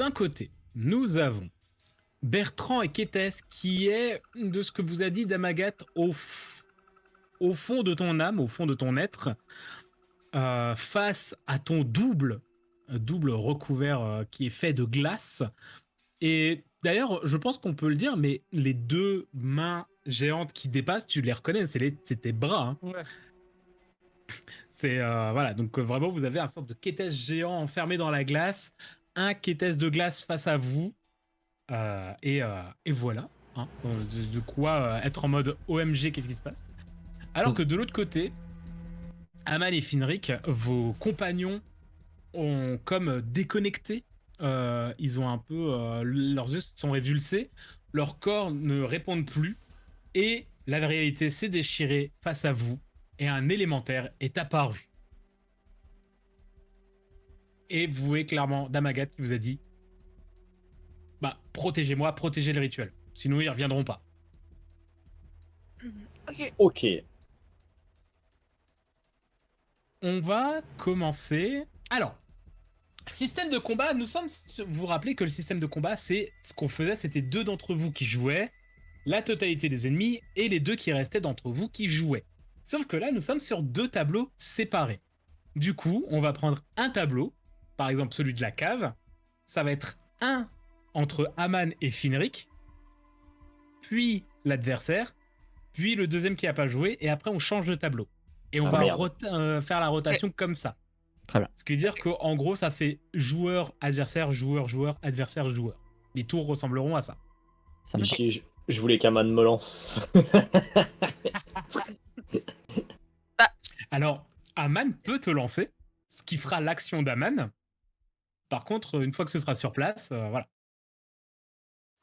d'un côté, nous avons Bertrand et Kétès, qui est, de ce que vous a dit Damagat, au fond de ton âme, au fond de ton être, face à ton double recouvert qui est fait de glace. Et d'ailleurs, je pense qu'on peut le dire, mais les deux mains géantes qui dépassent, tu les reconnais, c'est tes bras. Hein. Ouais. C'est voilà, donc vraiment, vous avez un sorte de Kétès géant enfermé dans la glace, un Kétès de glace face à vous, et voilà. Hein, de quoi être en mode OMG, qu'est-ce qui se passe? Alors que de l'autre côté, Amal et Finric, vos compagnons ont comme déconnecté. Ils ont un peu. Leurs yeux sont révulsés, leurs corps ne répondent plus, et la réalité s'est déchirée face à vous, et un élémentaire est apparu. Et vous voyez clairement Damagat qui vous a dit bah, protégez-moi, protégez le rituel. Sinon, ils reviendront pas. Ok. Ok. On va commencer. Alors, système de combat, vous vous rappelez que le système de combat, c'est ce qu'on faisait, c'était 2 d'entre vous qui jouaient, la totalité des ennemis, et les 2 qui restaient d'entre vous qui jouaient. Sauf que là, nous sommes sur 2 tableaux séparés. Du coup, on va prendre un tableau, par exemple celui de la cave, ça va être un entre Aman et Finric, puis l'adversaire, puis le deuxième qui n'a pas joué, et après on change de tableau. Et on va faire la rotation comme ça. Très bien. Ce qui veut dire qu'en gros, ça fait joueur, adversaire, joueur, joueur, adversaire, joueur. Les tours ressembleront à ça. Ça me va. Chier, je voulais qu'Aman me lance. Alors, Aman peut te lancer, ce qui fera l'action d'Aman. Par contre, une fois que ce sera sur place, voilà.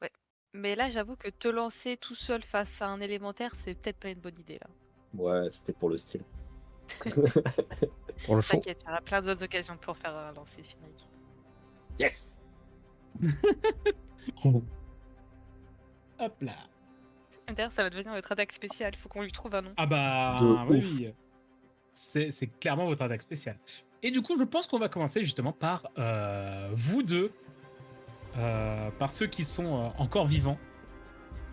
Ouais. Mais là, j'avoue que te lancer tout seul face à un élémentaire, c'est peut-être pas une bonne idée là. Ouais, c'était pour le style. Pour le show. T'inquiète, il y aura plein d'autres occasions pour faire un lancer de Finric. Yes. Hop là. D'ailleurs, ça va devenir notre attaque spéciale, il faut qu'on lui trouve un nom. Ah bah, De oui, ouf. oui. C'est clairement votre attaque spéciale. Et du coup, je pense qu'on va commencer justement par vous deux, par ceux qui sont encore vivants,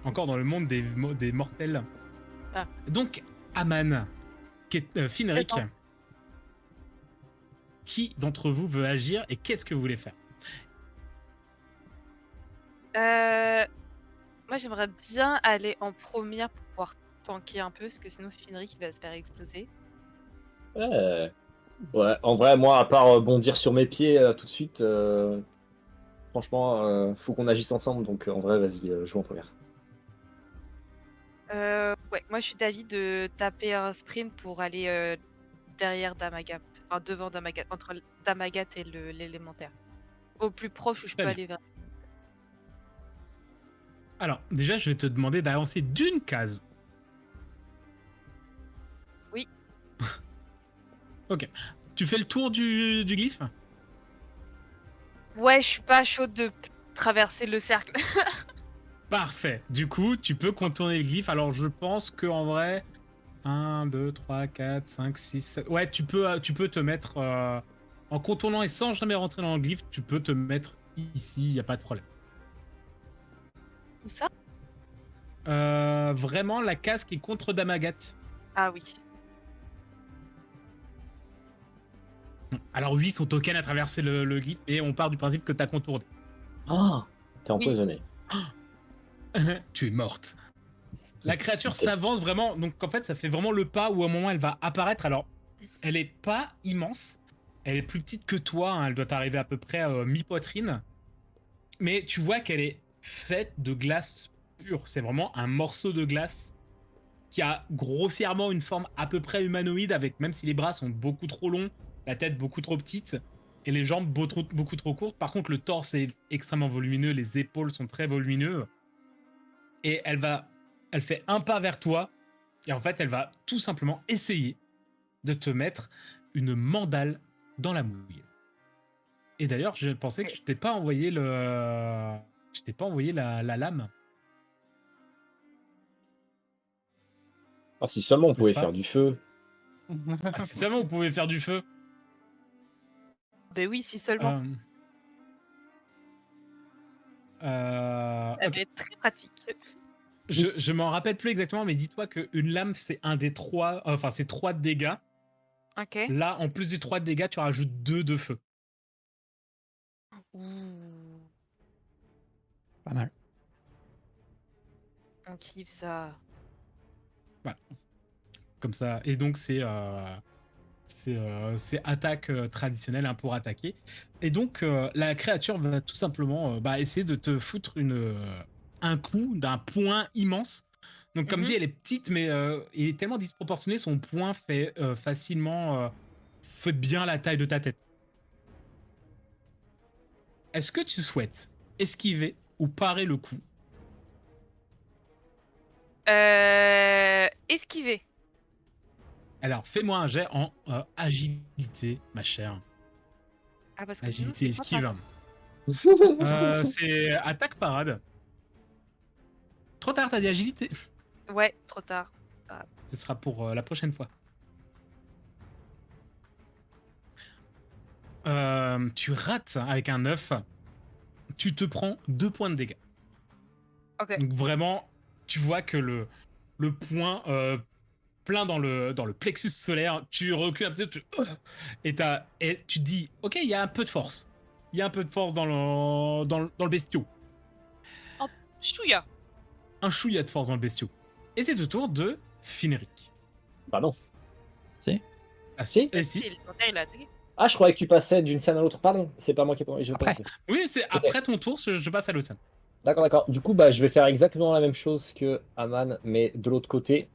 encore dans le monde des mortels. Ah. Donc, Aman, Finric, Attends. qui d'entre vous veut agir et qu'est-ce que vous voulez faire? Moi, j'aimerais bien aller en première pour pouvoir tanker un peu, parce que sinon Finric il va se faire exploser. Ouais. Ouais, en vrai, moi, à part bondir sur mes pieds tout de suite, franchement, faut qu'on agisse ensemble. Donc, en vrai, vas-y, joue en première. Ouais, moi je suis d'avis de taper un sprint pour aller derrière Damagat, enfin devant Damagat, entre Damagat et l'élémentaire. Au plus proche où je Très peux bien. aller vers. Alors, déjà, je vais te demander d'avancer d'une case. Oui. Ok. Tu fais le tour du glyphe? Ouais, je suis pas chaude de traverser le cercle. Parfait. Du coup, tu peux contourner le glyphe. Alors, je pense que en vrai, 1, 2, 3, 4, 5, 6, 7... Ouais, tu peux te mettre... en contournant et sans jamais rentrer dans le glyphe, tu peux te mettre ici, il n'y a pas de problème. Où ça? Vraiment, la case qui est contre Damagat. Ah oui. Alors oui, son token a traversé le glyphe et on part du principe que t'as contourné. Ah, t'es Oui. empoisonné. Tu es morte. La créature s'avance vraiment, donc en fait ça fait vraiment le pas où à un moment elle va apparaître. Alors, elle est pas immense, elle est plus petite que toi, hein, elle doit arriver à peu près à mi-poitrine. Mais tu vois qu'elle est faite de glace pure, c'est vraiment un morceau de glace qui a grossièrement une forme à peu près humanoïde, avec même si les bras sont beaucoup trop longs, la tête beaucoup trop petite et les jambes beaucoup trop courtes. Par contre, le torse est extrêmement volumineux, les épaules sont très volumineuses. Et elle fait un pas vers toi et en fait, elle va tout simplement essayer de te mettre une mandale dans la mouille. Et d'ailleurs, je pensais que je t'ai pas envoyé la lame. Ah, si seulement on N'est-ce pouvait pas faire du feu. Ah, si seulement vous pouvez faire du feu. Ben oui, si seulement. Ça Ok. va être très pratique. Je m'en rappelle plus exactement, mais dis-toi qu'une lame, c'est un des 3. Enfin, c'est 3 de dégâts. Ok. Là, en plus du 3 de dégâts, tu rajoutes 2 de feu. Ouh, Pas mal. on kiffe ça. Voilà. Comme ça. Et donc, c'est attaque traditionnelle hein, pour attaquer. Et donc, la créature va tout simplement essayer de te foutre un coup d'un poing immense. Donc, comme dit, elle est petite, mais il est tellement disproportionné, son poing fait facilement. Fait bien la taille de ta tête. Est-ce que tu souhaites esquiver ou parer le coup? Esquiver. Alors, fais-moi un jet en agilité, ma chère. Ah, parce que sinon, Agilité c'est pas esquive. C'est attaque parade. Trop tard, t'as dit agilité. Ouais, trop tard. Ce sera pour la prochaine fois. Tu rates avec un 9. Tu te prends 2 points de dégâts. Ok. Donc vraiment, tu vois que le point plein dans le plexus solaire, tu recules un petit peu, et tu te dis, ok, il y a un peu de force. Il y a un peu de force dans le bestiau. Chouïa. Un chouïa de force dans le bestiau. Et c'est au tour de Finric. Bah non. Si. Ah Si. Et si. L'élémentaire, il a attaqué. Ah, je croyais que tu passais d'une scène à l'autre. Pardon, c'est pas moi qui ai. Après. Oui, c'est après ton tour, je passe à l'autre scène. D'accord, d'accord. Du coup, bah, je vais faire exactement la même chose que Aman, mais de l'autre côté.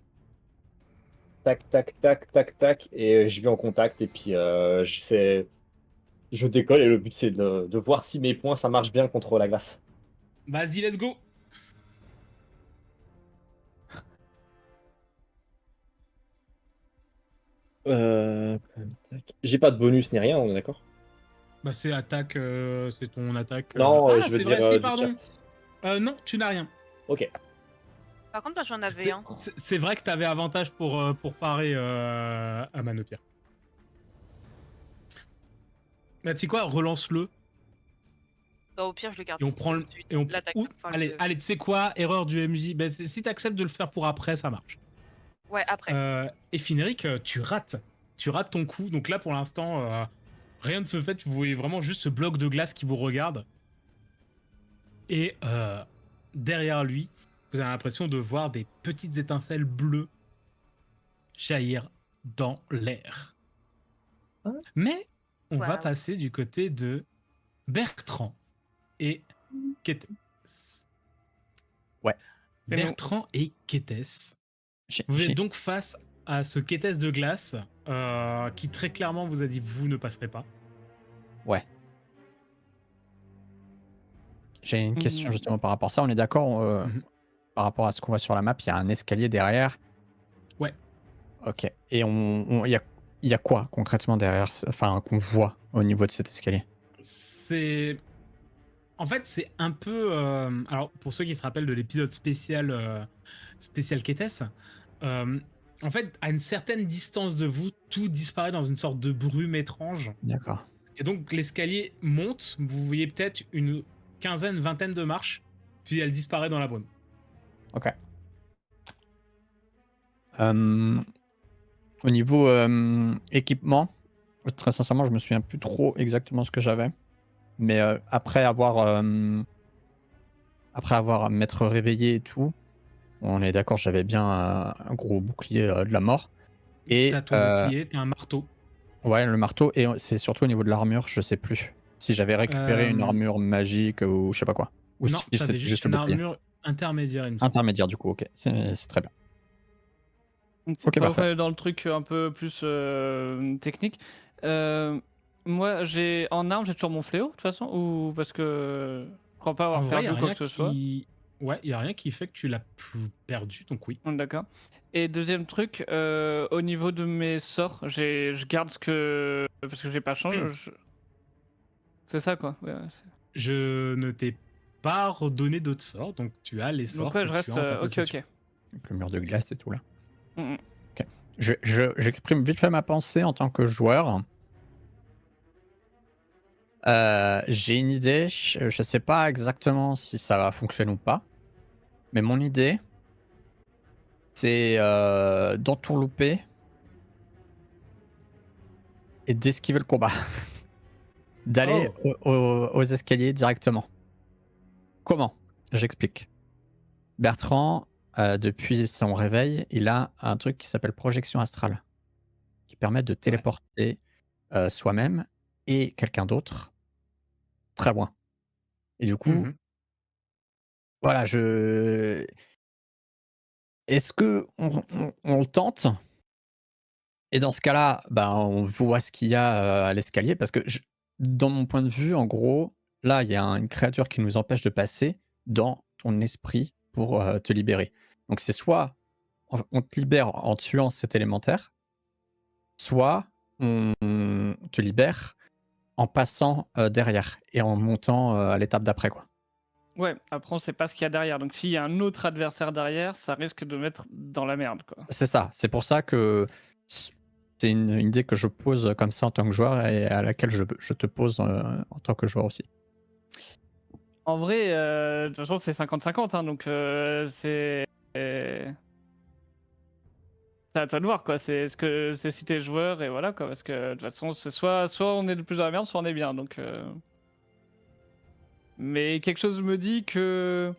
Tac, tac, tac, tac, tac. Et je vais en contact. Et puis, je décolle. Et le but, c'est de voir si mes points, ça marche bien contre la glace. Vas-y, let's go. Tac. J'ai pas de bonus ni rien, on est d'accord? Bah c'est attaque, c'est ton attaque. Non, Ah, je veux c'est dire vrai, si, du pardon. chat. Non, tu n'as rien. Ok. Par contre, moi, j'en avais C'est un. c'est vrai que t'avais avantage pour parer à Manopia. Bah tu sais quoi, relance-le Bah, au pire, je le garde. et on prend l'attaque. Enfin, allez, allez, tu sais quoi, erreur du MJ. Bah, si t'acceptes de le faire pour après, ça marche. Ouais, après. Et Fineric, tu rates ton coup. Donc là, pour l'instant, rien ne se fait. Tu voyais vraiment juste ce bloc de glace qui vous regarde. Et derrière lui, vous avez l'impression de voir des petites étincelles bleues jaillir dans l'air. Mais on va Waouh. passer du côté de Bertrand et Kétès. Ouais. Bertrand et Kétès. J'ai- Vous êtes j'ai- donc face à ce Kétès de glace qui très clairement vous a dit vous ne passerez pas. Ouais. J'ai une question justement par rapport à ça. On est d'accord Mhm. par rapport à ce qu'on voit sur la map, il y a un escalier derrière. Ouais. Ok. Et il y a quoi concrètement derrière, enfin qu'on voit au niveau de cet escalier? C'est. En fait, c'est un peu. Alors, pour ceux qui se rappellent de l'épisode spécial Kétès, en fait, à une certaine distance de vous, tout disparaît dans une sorte de brume étrange. D'accord. Et donc, l'escalier monte. Vous voyez peut-être une quinzaine, vingtaine de marches, puis elle disparaît dans la brume. Ok. Au niveau équipement, très sincèrement, je me souviens plus trop exactement ce que j'avais. Mais après avoir m'être réveillé et tout, on est d'accord, j'avais bien un gros bouclier de la mort. Et T'as ton bouclier, t'as un marteau. ouais, le marteau, et c'est surtout au niveau de l'armure, je sais plus. Si j'avais récupéré une armure magique ou je sais pas quoi. Ou Non, si t'avais c'était juste juste le une bouclier. armure intermédiaire, il me semble. Intermédiaire du coup, ok. C'est très bien. C'est Ok, pour parfait. aller dans le truc un peu plus technique. Moi, en arme, j'ai toujours mon fléau, de toute façon, ou parce que je crois pas En avoir vrai, perdu quoi que ce soit. Ouais, il y a rien qui fait que tu l'as plus perdu, donc oui. D'accord. Et deuxième truc, au niveau de mes sorts, je garde ce que. Parce que j'ai pas changé. C'est ça quoi. Ouais, Je ne t'ai pas redonné d'autres sorts, donc tu as les sorts donc ouais, que je tu reste. as en ta Ok, possession. ok. Avec le mur de glace et tout là. Mm, mm. J'exprime vite fait ma pensée en tant que joueur. J'ai une idée. Je sais pas exactement si ça va fonctionner ou pas. Mais mon idée, c'est d'entourlouper et d'esquiver le combat. D'aller Oh. aux escaliers directement. Comment? J'explique. Bertrand, depuis son réveil, il a un truc qui s'appelle projection astrale, qui permet de téléporter soi-même et quelqu'un d'autre très loin. Et du coup, Mhm. voilà, est-ce que on le tente? Et dans ce cas-là, bah, on voit ce qu'il y a à l'escalier parce que dans mon point de vue, en gros, là, il y a une créature qui nous empêche de passer dans ton esprit pour te libérer. Donc c'est soit on te libère en tuant cet élémentaire, soit on te libère en passant derrière et en montant à l'étape d'après, quoi. Ouais, après on sait pas ce qu'il y a derrière. Donc s'il y a un autre adversaire derrière, ça risque de mettre dans la merde, quoi. C'est ça, c'est pour ça que c'est une idée que je pose comme ça en tant que joueur et à laquelle je te pose en tant que joueur aussi. En vrai, de toute façon, c'est 50-50, hein, donc c'est à toi de voir, quoi. C'est ce que c'est si t'es joueur et voilà, quoi. Parce que de toute façon, c'est soit on est le plus dans la merde, soit on est bien. Donc, mais quelque chose me dit que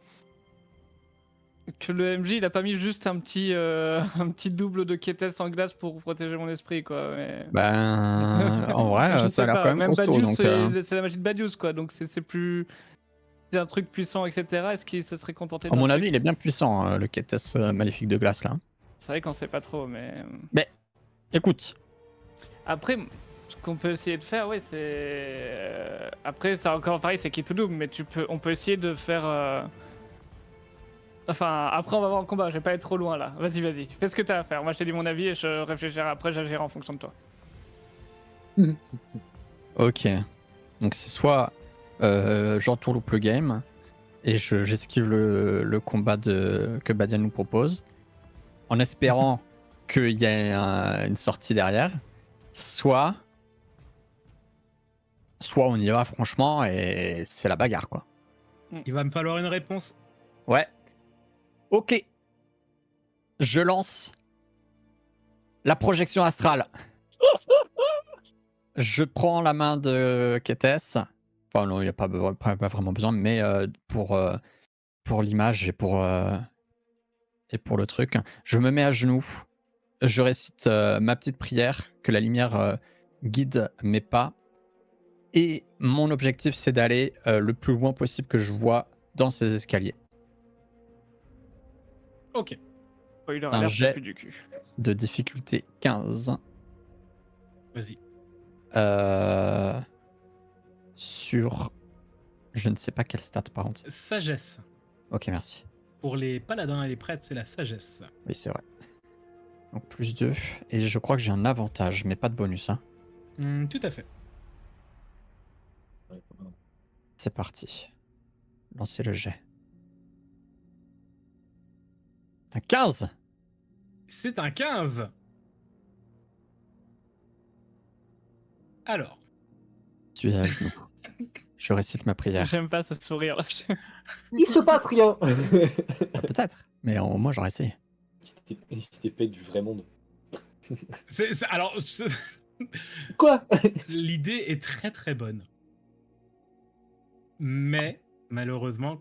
le MJ il a pas mis juste un petit un petit double de Kétès en glace pour protéger mon esprit, quoi. Mais... Ben, en je vrai, ne ça a sais l'air quand pas. même Même costaud, Badius, donc c'est la magie de Badius, quoi. Donc c'est plus c'est un truc puissant, etc. Est-ce qu'il se serait contenté à d'un mon truc? avis, il est bien puissant, le Kétès maléfique de glace, là. C'est vrai qu'on sait pas trop, mais Mais, écoute, après, ce qu'on peut essayer de faire, ouais, c'est après, c'est encore pareil, c'est Kitudoum, mais on peut essayer de faire. Enfin, après, on va voir en combat. Je vais pas être trop loin là. Vas-y, fais ce que t'as à faire. Moi, je t'ai dit mon avis et je réfléchirai après. J'agirai en fonction de toi. ok. Donc c'est soit j'entourloupe le game et j'esquive le combat que Badian nous propose, en espérant qu'il y ait une sortie derrière, soit on y va franchement et c'est la bagarre, quoi. Il va me falloir une réponse. Ouais. Ok. Je lance la projection astrale. Je prends la main de Kétès. Enfin non, il n'y a pas vraiment besoin, mais pour l'image et pour le truc, je me mets à genoux. Je récite ma petite prière, que la lumière guide mes pas. Et mon objectif, c'est d'aller le plus loin possible que je vois dans ces escaliers. Ok. Spoiler Un alert, ça jet pue du cul. de difficulté 15. Vas-y. Sur... Je ne sais pas quelle stat, par contre. Sagesse. Ok, merci. Pour les paladins et les prêtres, c'est la sagesse. Oui, c'est vrai. Donc plus 2. Et je crois que j'ai un avantage, mais pas de bonus. Hein. Tout à fait. C'est parti. Lancez le jet. Un 15. C'est un 15. Alors. Je suis à genoux. Je récite ma prière. J'aime pas ce sourire là. Il se passe rien. Ah, peut-être, mais au moins j'aurais essayé. Il s'était fait du vrai monde. Alors, Quoi? l'idée est très très bonne. Mais, malheureusement,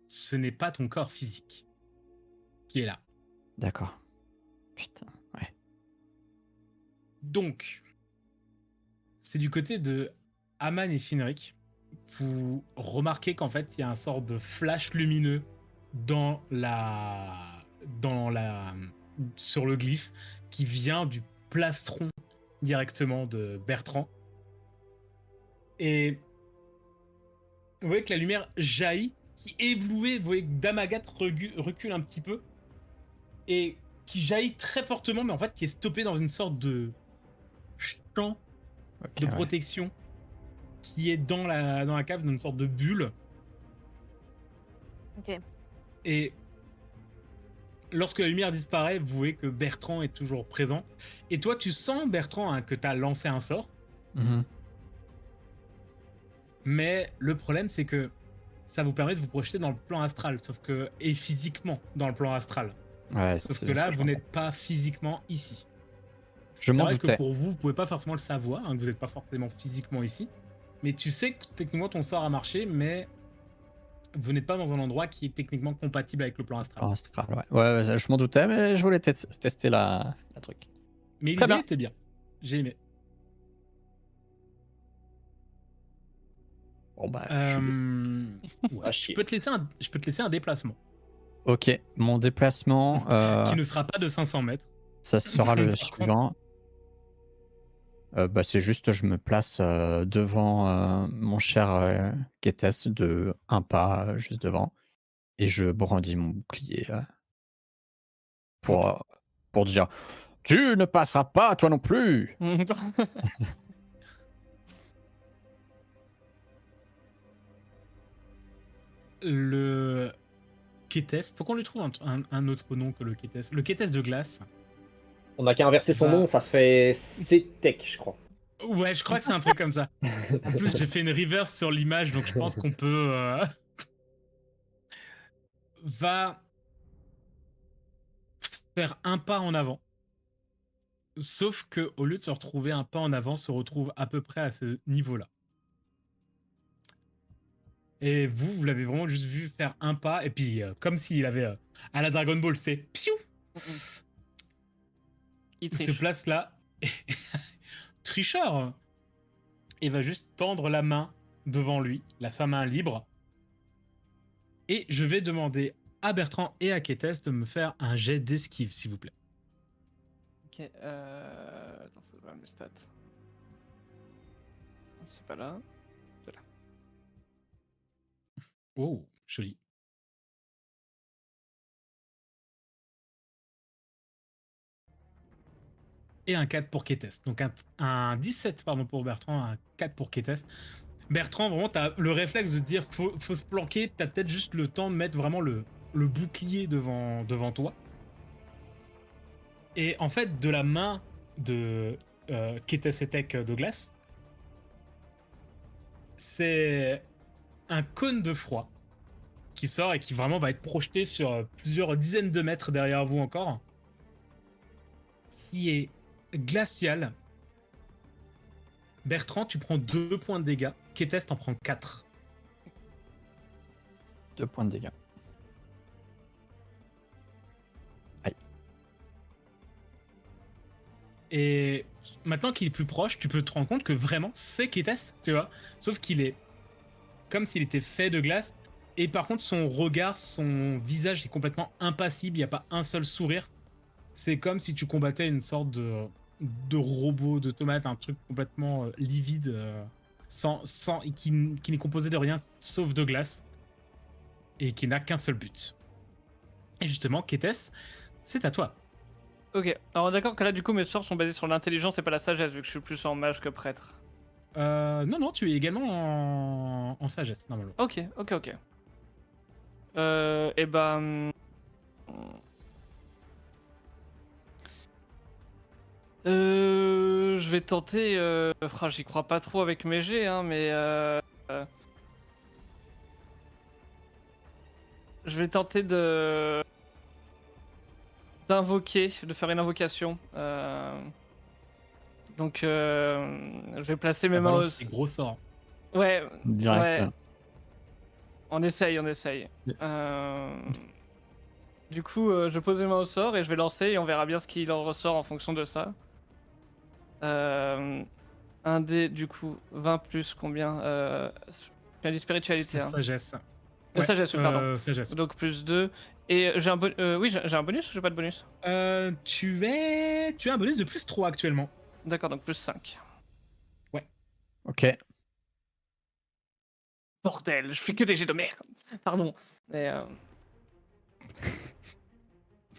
ce n'est pas ton corps physique qui est là. D'accord. Putain, ouais. Donc, c'est du côté de Aman et Finric. Vous remarquez qu'en fait, il y a un sort de flash lumineux sur le glyphe qui vient du plastron directement de Bertrand. Et vous voyez que la lumière jaillit, qui éblouit. Vous voyez que Damagat recule un petit peu et qui jaillit très fortement, mais en fait qui est stoppé dans une sorte de champ Ok, de ouais. protection qui est dans la cave, dans une sorte de bulle. Ok. Et lorsque la lumière disparaît, vous voyez que Bertrand est toujours présent. Et toi, tu sens, Bertrand, hein, que tu as lancé un sort. Mhm. Mais le problème, c'est que ça vous permet de vous projeter dans le plan astral, et physiquement dans le plan astral. Ouais, Sauf c'est que ce là, je vous comprends. n'êtes pas physiquement ici. Je C'est m'en vrai que doutais. pour vous, vous pouvez pas forcément le savoir, hein, que vous n'êtes pas forcément physiquement ici. Mais tu sais que techniquement ton sort a marché, mais vous n'êtes pas dans un endroit qui est techniquement compatible avec le plan astral. Ah, astral, ouais. Ouais, ouais, je m'en doutais, mais je voulais tester la truc. Mais Très l'idée bien. était bien. J'ai aimé. Bon, bah, Ouais, Ah, je chier. peux te laisser un déplacement Ok, mon déplacement, qui ne sera pas de 500 mètres. ça sera le Par contre, suivant. Bah, c'est juste, je me place devant mon cher Kétès de un pas juste devant et je brandis mon bouclier pour, ok. euh, pour dire tu ne passeras pas, toi non plus. Le Kétès, faut qu'on lui trouve un autre nom que le Kétès. Le Kétès de glace. On n'a qu'à inverser son Va. nom, ça fait C-Tech, je crois. Ouais, je crois que c'est un truc comme ça. En plus, j'ai fait une reverse sur l'image, donc je pense qu'on peut. Va faire un pas en avant. Sauf que au lieu de se retrouver un pas en avant, se retrouve à peu près à ce niveau-là. Et vous l'avez vraiment juste vu faire un pas, et puis comme s'il avait à la Dragon Ball, c'est piou. Il Il se triche. place là, tricheur, et va juste tendre la main devant lui, sa main libre. Et je vais demander à Bertrand et à Kétès de me faire un jet d'esquive, s'il vous plaît. Ok, attends, faut voir mes stats. C'est pas là. C'est là. Oh, joli. Et un 4 pour Kétès. Donc un 17 pardon, pour Bertrand, un 4 pour Kétès. Bertrand, vraiment, t'as le réflexe de te dire faut se planquer. T'as peut-être juste le temps de mettre vraiment le bouclier devant toi. Et en fait, de la main de Kétès Etek de glace, c'est un cône de froid qui sort et qui vraiment va être projeté sur plusieurs dizaines de mètres derrière vous encore, qui est glacial. Bertrand, tu prends 2 points de dégâts. Kétès t'en prend 4. 2 points de dégâts. Aïe. Et maintenant qu'il est plus proche, tu peux te rendre compte que vraiment c'est Kétès, tu vois. Sauf qu'il est comme s'il était fait de glace. Et par contre, son regard, son visage est complètement impassible. Il n'y a pas un seul sourire. C'est comme si tu combattais une sorte de robot, de tomate, un truc complètement livide, qui n'est composé de rien sauf de glace. Et qui n'a qu'un seul but. Et justement, Kétès, c'est à toi. Ok, alors d'accord que là du coup mes sorts sont basés sur l'intelligence et pas la sagesse vu que je suis plus en mage que prêtre. Non, tu es également en sagesse, normalement. Ok. Et ben. Je vais tenter. J'y crois pas trop avec mes jets, hein, mais. Je vais tenter de. De faire une invocation. Donc, je vais placer mes Ça mains au. balance des gros sorts. Ouais, Direct. ouais. On essaye. Yeah. Du coup, je pose mes mains au sort et je vais lancer et on verra bien ce qu'il en ressort en fonction de ça. Un dé, du coup, 20 plus combien j'ai dit spiritualité. C'est Hein. sagesse. Sagesse, oui, pardon. Sagesse. Donc plus 2. Et j'ai un bonus. Oui, j'ai un bonus ou j'ai pas de bonus? Tu as un bonus de plus 3 actuellement. D'accord, donc plus 5. Ok. Bordel, je fais que des jets de merde. Pardon. Et,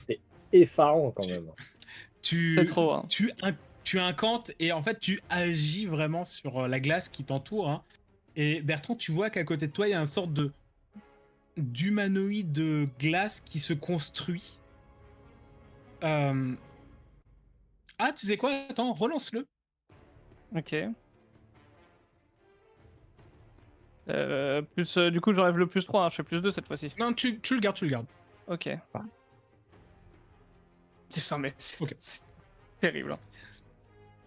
C'est effarant quand même. C'est trop, hein. Tu incantes et en fait tu agis vraiment sur la glace qui t'entoure. Hein. Et Bertrand, tu vois qu'à côté de toi, il y a une sorte d'humanoïde de glace qui se construit. Ah, tu sais quoi? Attends, relance-le. Ok. Du coup, j'enlève le +3, hein, je fais +2 cette fois-ci. Non, tu le gardes, tu le gardes. Ok. Ah. C'est ça, mais c'est Ok. c'est terrible. Hein.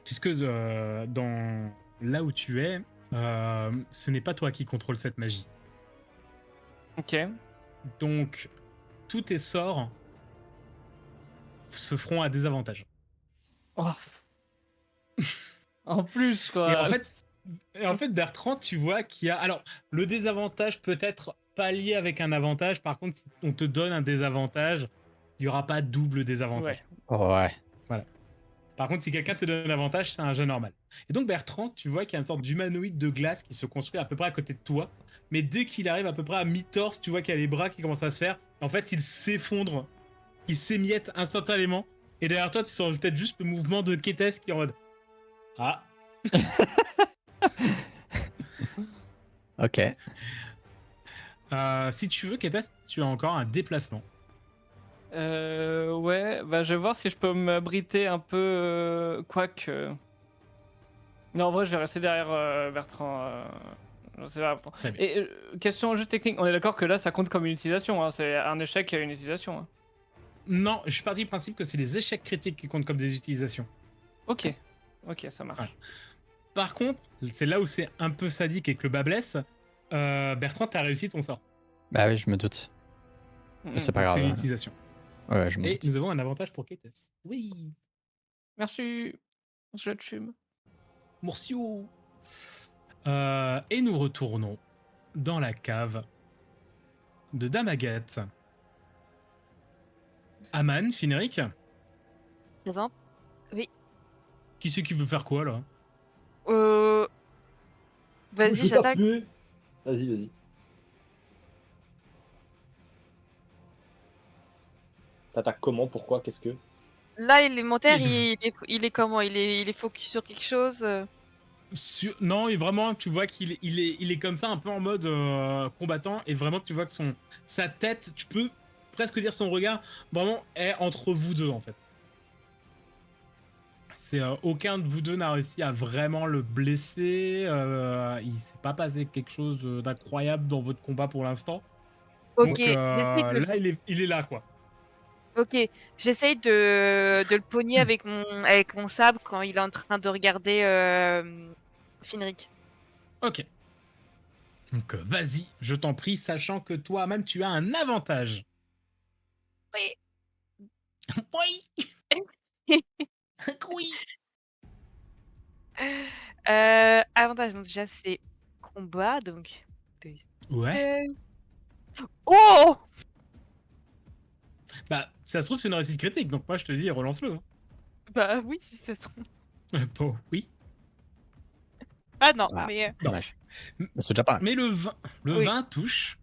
Puisque dans là où tu es, ce n'est pas toi qui contrôle cette magie. Ok. Donc, tous tes sorts se feront à désavantage. Oh. En plus, Et quoi. en fait, Bertrand, tu vois qu'il y a... Alors, le désavantage peut être pas lié avec un avantage. Par contre, si on te donne un désavantage, il n'y aura pas double désavantage. Ouais. Ouais. Par contre, si quelqu'un te donne un avantage, c'est un jeu normal. Et donc, Bertrand, tu vois qu'il y a une sorte d'humanoïde de glace qui se construit à peu près à côté de toi. Mais dès qu'il arrive à peu près à mi-torse, tu vois qu'il y a les bras qui commencent à se faire. En fait, il s'effondre. Il s'émiette instantanément. Et derrière toi, tu sens peut-être juste le mouvement de Kétès qui est en mode... Ah. Ok. Si tu veux, Kétès, tu as encore un déplacement. Ouais, bah je vais voir si je peux m'abriter un peu. Quoique. Non, en vrai, je vais rester derrière Bertrand. Je sais pas. Très bien. Et question juste technique, on est d'accord que là ça compte comme une utilisation, hein, c'est un échec et une utilisation. Hein. Non, je suis parti du principe que c'est les échecs critiques qui comptent comme des utilisations. Ok, ok, ça marche. Ouais. Par contre, c'est là où c'est un peu sadique et que le bas blesse. Bertrand, t'as réussi ton sort. Bah oui, je me doute. Mhm. C'est pas Donc, grave. c'est une utilisation. Ouais, je me Et doute. nous avons un avantage pour Kétès. Oui. Merci, je te fume. Mourcio. Et nous retournons dans la cave de Damagat. Aman, Finric, Présente. qui c'est qui veut faire quoi là? Vas-y, Je j'attaque. tape. Vas-y, vas-y. T'attaques comment? Pourquoi? Qu'est-ce que? Là, l'élémentaire, Il est il est comment? Il est focus sur quelque chose? Non, et vraiment, tu vois qu'il est comme ça, un peu en mode combattant, et vraiment, tu vois que sa tête, tu peux presque dire son regard, vraiment, est entre vous deux, en fait. C'est aucun de vous deux n'a réussi à vraiment le blesser. Il s'est pas passé quelque chose d'incroyable dans votre combat pour l'instant. Ok, Donc j'essaye de... là, il est là, quoi. Ok, j'essaye de le pogner avec mon sabre quand il est en train de regarder Finric. Ok. Donc vas-y, je t'en prie, sachant que toi-même, tu as un avantage. Oui. Oui. Oui. Avantage, donc déjà c'est combat, donc... Ouais. Oh! Bah, ça se trouve, c'est une réussite critique, donc moi, je te dis, relance-le. Hein. Bah oui, si ça se trouve. Bon, oui. Ah non, Ah, mais... Non. dommage. Mais c'est déjà pas mal. Mais le 20, Oui. 20 touche.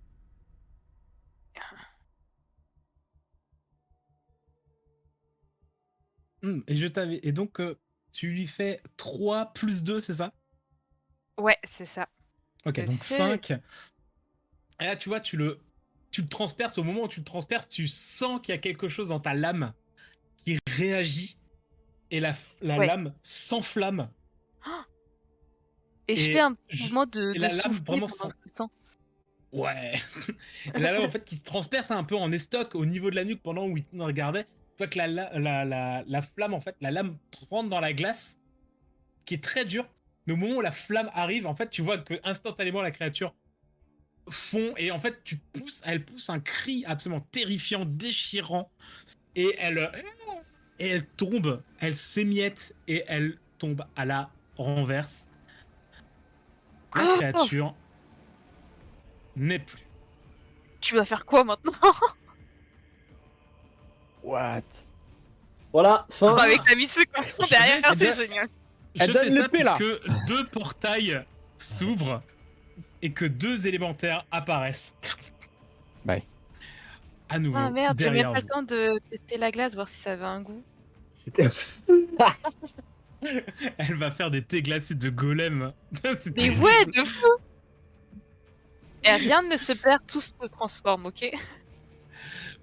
Et donc, tu lui fais 3 plus 2, c'est ça? Ouais, c'est ça. Ok, Je donc fais- 5. Et là, tu vois, tu le transperces. Au moment où tu le transperces, tu sens qu'il y a quelque chose dans ta lame qui réagit. Et la Ouais. lame s'enflamme. Et je fais un petit je- mouvement de la lame souffler vraiment pendant sent- tout le temps. Ouais. Et la lame, en fait, qui se transperce un peu en estoc au niveau de la nuque pendant où il te regardait. Tu vois que la flamme, en fait, la lame rentre dans la glace, qui est très dure. Mais au moment où la flamme arrive, en fait, tu vois que instantanément la créature fond. Et en fait, elle pousse un cri absolument terrifiant, déchirant. Et elle tombe, elle s'émiette et elle tombe à la renverse. La Oh, créature n'est plus. tu vas faire quoi maintenant? What? Voilà, fin. Bah, avec la mise derrière, Je vais- c'est génial. Je Elle donne fais ça l'épée, là. puisque 2 portails s'ouvrent et que 2 élémentaires apparaissent. Bye. À nouveau, Ah merde, j'ai même derrière pas vous. le temps de tester la glace, voir si ça avait un goût. C'était. Elle va faire des thés glacés de golem. Mais ouais, de fou! Et rien ne se perd, tout se transforme, ok?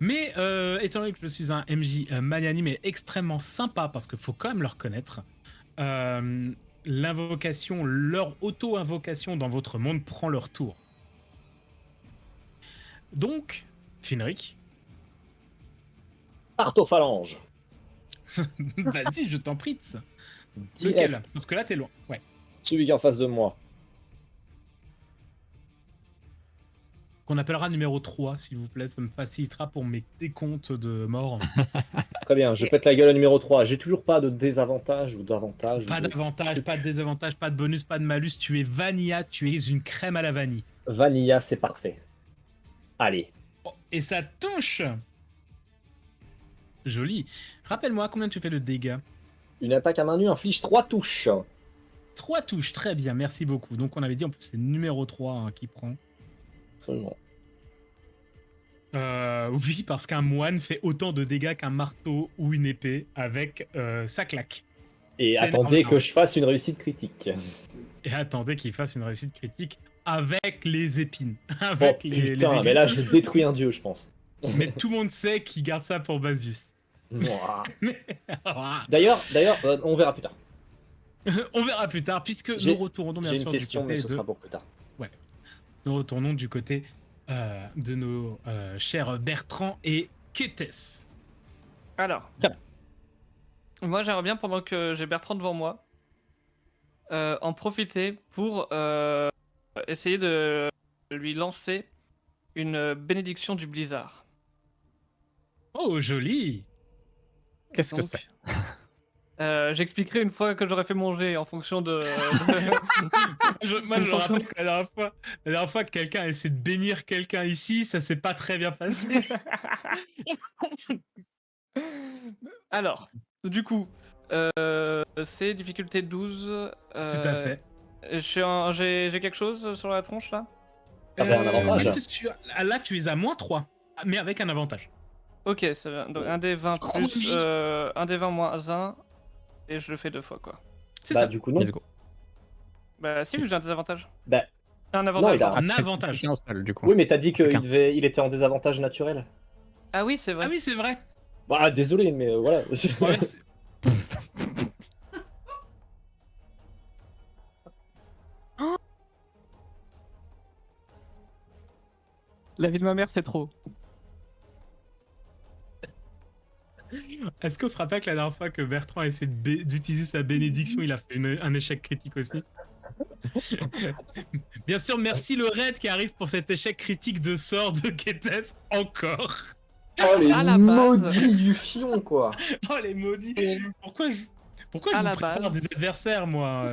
Mais étant donné que je suis un MJ magnanime et extrêmement sympa, parce qu'il faut quand même le reconnaître, l'invocation, leur auto-invocation dans votre monde prend leur tour. Donc, Finric, Artophalange. vas-y, je t'en prie. Lequel? Direct. Parce que là, t'es loin. Ouais. Celui qui est en face de moi. Qu'on appellera numéro 3, s'il vous plaît. Ça me facilitera pour mes décomptes de morts. Très bien, je pète la gueule au numéro 3. J'ai toujours pas de désavantage ou d'avantage. Pas d'avantage, pas de désavantage, pas de bonus, pas de malus. Tu es vanilla, tu es une crème à la vanille. Vanilla, c'est parfait. Allez. Oh, et ça touche. Joli. Rappelle-moi combien tu fais de dégâts. Une attaque à main nue inflige 3 touches. 3 touches, très bien, merci beaucoup. Donc on avait dit en plus c'est numéro 3 hein, qui prend. Absolument. Oui, parce qu'un moine fait autant de dégâts qu'un marteau ou une épée avec sa claque. Et C'est attendez énorme. que je fasse une réussite critique. Et attendez qu'il fasse une réussite critique avec les épines. Oh Avec putain, aiguilles. mais là je détruis un dieu, je pense. Mais tout le monde sait qu'il garde ça pour Basius. Mouah. Mais- D'ailleurs, on verra plus tard. On verra plus tard, puisque J'ai- nous retournons bien J'ai une sûr question, du mais côté ce de... sera pour plus tard. Nous retournons du côté de nos chers Bertrand et Kétès. Alors. Tiens. Moi, j'aimerais bien, pendant que j'ai Bertrand devant moi, en profiter pour essayer de lui lancer une bénédiction du blizzard. Oh, joli. Qu'est-ce que Donc, c'est? J'expliquerai une fois que j'aurai fait mon jet en fonction de. Moi, je me rappelle que la dernière fois que quelqu'un a essayé de bénir quelqu'un ici, ça s'est pas très bien passé. Alors, du coup, c'est difficulté 12. Tout à fait. J'ai quelque chose sur la tronche là? Ah bah, un avantage. est-ce que là, tu es à -3, mais avec un avantage. Ok, c'est bien. Donc un des 20 plus un des 20 moins 1. Et je le fais 2 fois quoi. C'est Bah ça. du coup non. Let's go. Bah si, j'ai un désavantage. Bah Un avantage. il a- pardon. Un tu fais avantage. qu'un seul, du coup. oui, mais t'as dit Quelqu'un. il était en désavantage naturel. Ah oui, c'est vrai. Ah oui, c'est vrai. Bah désolé, mais voilà. Ouais, c'est- La vie de ma mère, c'est trop. Est-ce qu'on se rappelle que la dernière fois que Bertrand a essayé d'utiliser sa bénédiction, il a fait un échec critique aussi? Bien sûr, merci le raid qui arrive pour cet échec critique de sort de Kétès encore. Oh les À la base. maudits du fion quoi. Oh les maudits. Pourquoi je À vous la prépare base. des adversaires moi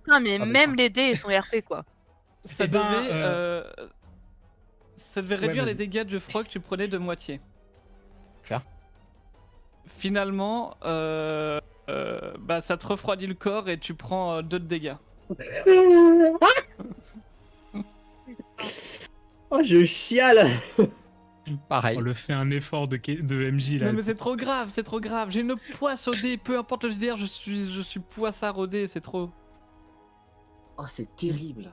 Non, mais Ah, même les dés, ils sont RP, quoi. Ça Eh ben, devait, ça devait réduire vas-y. les dégâts de froid que tu prenais de moitié. Clair. Finalement, bah, ça te refroidit le corps et tu prends 2 de dégâts. Oh je chiale. Pareil. On le fait un effort de MJ là. Non mais c'est trop grave, c'est trop grave. J'ai une poisse au dé, peu importe le JDR, je suis poissard au dé, c'est trop. Oh c'est terrible.